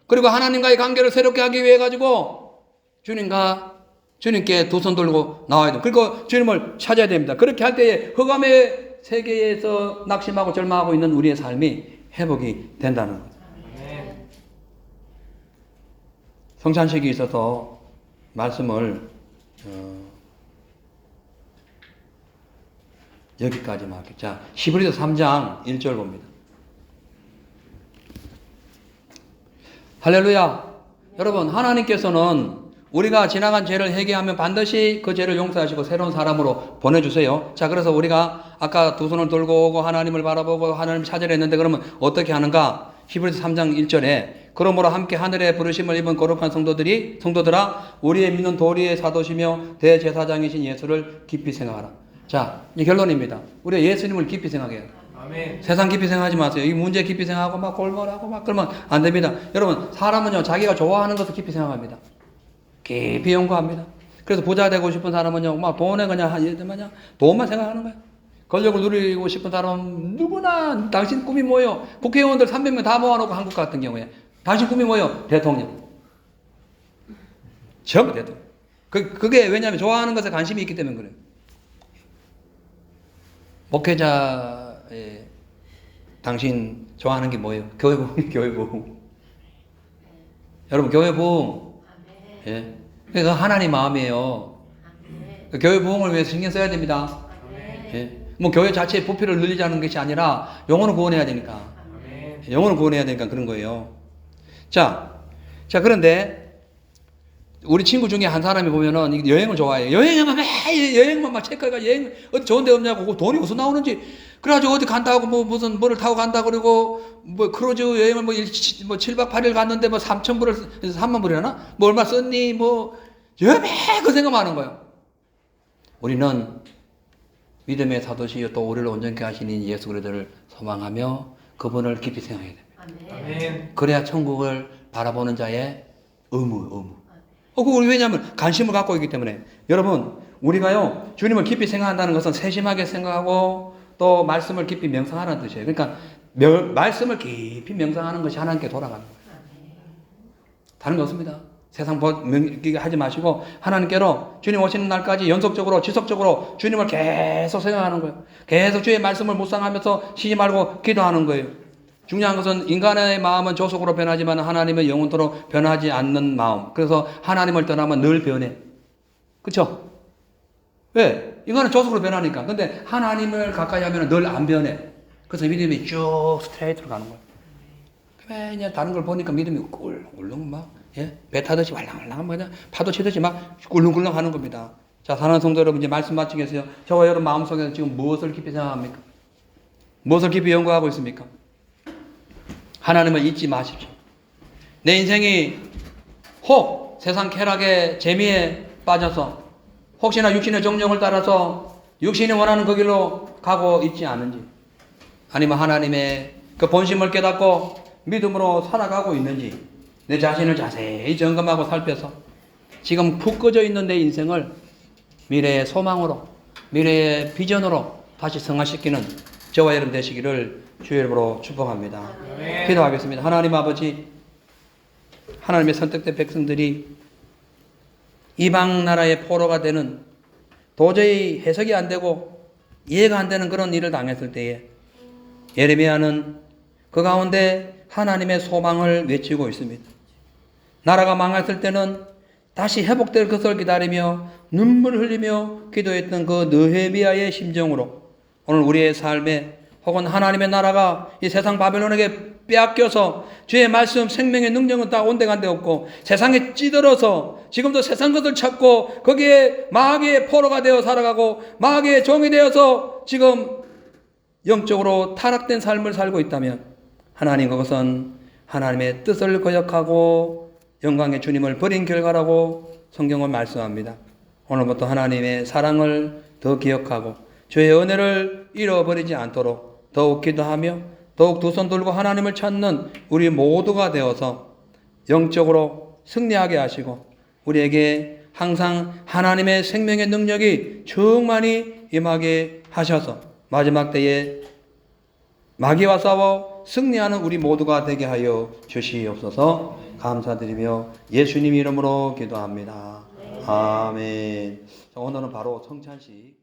그리고 하나님과의 관계를 새롭게 하기 위해 가지고 주님께 두 손 들고 나와야 돼요. 그리고 주님을 찾아야 됩니다. 그렇게 할 때에 흑암의 세계에서 낙심하고 절망하고 있는 우리의 삶이 회복이 된다는 거죠. 성찬식이 있어서 말씀을 여기까지만 할게요. 자, 히브리서 3장 1절 봅니다. 할렐루야. 여러분, 하나님께서는 우리가 지나간 죄를 회개하면 반드시 그 죄를 용서하시고 새로운 사람으로 보내주세요. 자, 그래서 우리가 아까 두 손을 들고 오고 하나님을 바라보고 하나님을 찾으려 했는데 그러면 어떻게 하는가? 히브리서 3장 1절에 그러므로 함께 하늘의 부르심을 입은 거룩한 성도들아 우리의 믿는 도리의 사도시며 대제사장이신 예수를 깊이 생각하라. 자, 이 결론입니다. 우리가 예수님을 깊이 생각해야 돼요. 아멘. 세상 깊이 생각하지 마세요. 이 문제 깊이 생각하고 막 골몰하고 막 그러면 안 됩니다. 여러분, 사람은요 자기가 좋아하는 것을 깊이 생각합니다. 깊이 연구합니다. 그래서 부자 되고 싶은 사람은요 막 돈에 그냥 돈만 생각하는 거예요. 권력을 누리고 싶은 사람은 누구나 당신 꿈이 뭐예요? 국회의원들 300명 다 모아놓고 한국 같은 경우에 당신 꿈이 뭐예요? 대통령. 전부 대통령. 그게 왜냐하면 좋아하는 것에 관심이 있기 때문에 그래요. 목회자의 당신 좋아하는 게 뭐예요? 교회 부흥. 여러분, 교회 부흥. 예. 그러니까 하나님 마음이에요. 교회 부흥을 위해서 신경 써야 됩니다. 예. 뭐 교회 자체의 부피를 늘리자는 것이 아니라 영혼을 구원해야 되니까. 영혼을 구원해야 되니까 그런 거예요. 자, 그런데 우리 친구 중에 한 사람이 보면은 여행을 좋아해요. 여행만 막 체크해가 여행 어디 좋은 데 없냐고 돈이 어디서 나오는지 그래가지고 어디 간다고 무슨 뭐를 타고 간다 그러고 뭐 크루즈 여행을 뭐 7박 8일 갔는데 뭐 3만 불이라나? 뭐 얼마 썼니? 뭐 그 생각만 하는 거예요. 우리는 믿음의 사도시요 또 우리를 온전케 하시는 예수 그리스도를 소망하며 그분을 깊이 생각해야 돼요. 아멘. 그래야 천국을 바라보는 자의 의무. 우리 왜냐하면 관심을 갖고 있기 때문에. 여러분, 우리가요 주님을 깊이 생각한다는 것은 세심하게 생각하고 또 말씀을 깊이 명상하는 뜻이에요. 그러니까 말씀을 깊이 명상하는 것이 하나님께 돌아가는 거예요. 다른 거 없습니다. 세상 하지 마시고 하나님께로 주님 오시는 날까지 연속적으로 지속적으로 주님을 계속 생각하는 거예요. 계속 주의 말씀을 묵상하면서 쉬지 말고 기도하는 거예요. 중요한 것은 인간의 마음은 조속으로 변하지만 하나님은 영원토록 변하지 않는 마음. 그래서 하나님을 떠나면 늘 변해. 그쵸? 왜? 인간은 조속으로 변하니까. 근데 하나님을 가까이 하면 늘 안 변해. 그래서 믿음이 쭉 스트레이트로 가는 거야. 그냥 다른 걸 보니까 믿음이 꿀렁 막, 예? 배 타듯이 말랑말랑 뭐냐? 파도 치듯이 막 꿀렁꿀렁 하는 겁니다. 자, 사랑하는 성도 여러분, 이제 말씀 마치겠어요. 저와 여러분 마음속에서 지금 무엇을 깊이 생각합니까? 무엇을 깊이 연구하고 있습니까? 하나님을 잊지 마십시오. 내 인생이 혹 세상 쾌락의 재미에 빠져서 혹시나 육신의 정령을 따라서 육신이 원하는 그 길로 가고 있지 않은지, 아니면 하나님의 그 본심을 깨닫고 믿음으로 살아가고 있는지 내 자신을 자세히 점검하고 살펴서 지금 푹 꺼져 있는 내 인생을 미래의 소망으로, 미래의 비전으로 다시 성화시키는 저와 여러분 되시기를 주의 이름으로 축복합니다. 기도하겠습니다. 하나님 아버지, 하나님의 선택된 백성들이 이방 나라의 포로가 되는, 도저히 해석이 안 되고 이해가 안 되는 그런 일을 당했을 때에 예레미야는 그 가운데 하나님의 소망을 외치고 있습니다. 나라가 망했을 때는 다시 회복될 것을 기다리며 눈물 흘리며 기도했던 그 느헤미야의 심정으로 오늘 우리의 삶에, 혹은 하나님의 나라가 이 세상 바벨론에게 빼앗겨서 주의 말씀, 생명의 능력은 다 온데간데 없고 세상에 찌들어서 지금도 세상 것을 찾고 거기에 마귀의 포로가 되어 살아가고 마귀의 종이 되어서 지금 영적으로 타락된 삶을 살고 있다면, 하나님, 그것은 하나님의 뜻을 거역하고 영광의 주님을 버린 결과라고 성경은 말씀합니다. 오늘부터 하나님의 사랑을 더 기억하고 주의 은혜를 잃어버리지 않도록 더욱 기도하며 더욱 두 손 들고 하나님을 찾는 우리 모두가 되어서 영적으로 승리하게 하시고 우리에게 항상 하나님의 생명의 능력이 충만히 임하게 하셔서 마지막 때에 마귀와 싸워 승리하는 우리 모두가 되게 하여 주시옵소서. 감사드리며 예수님 이름으로 기도합니다. 아멘. 오늘은 바로 성찬식.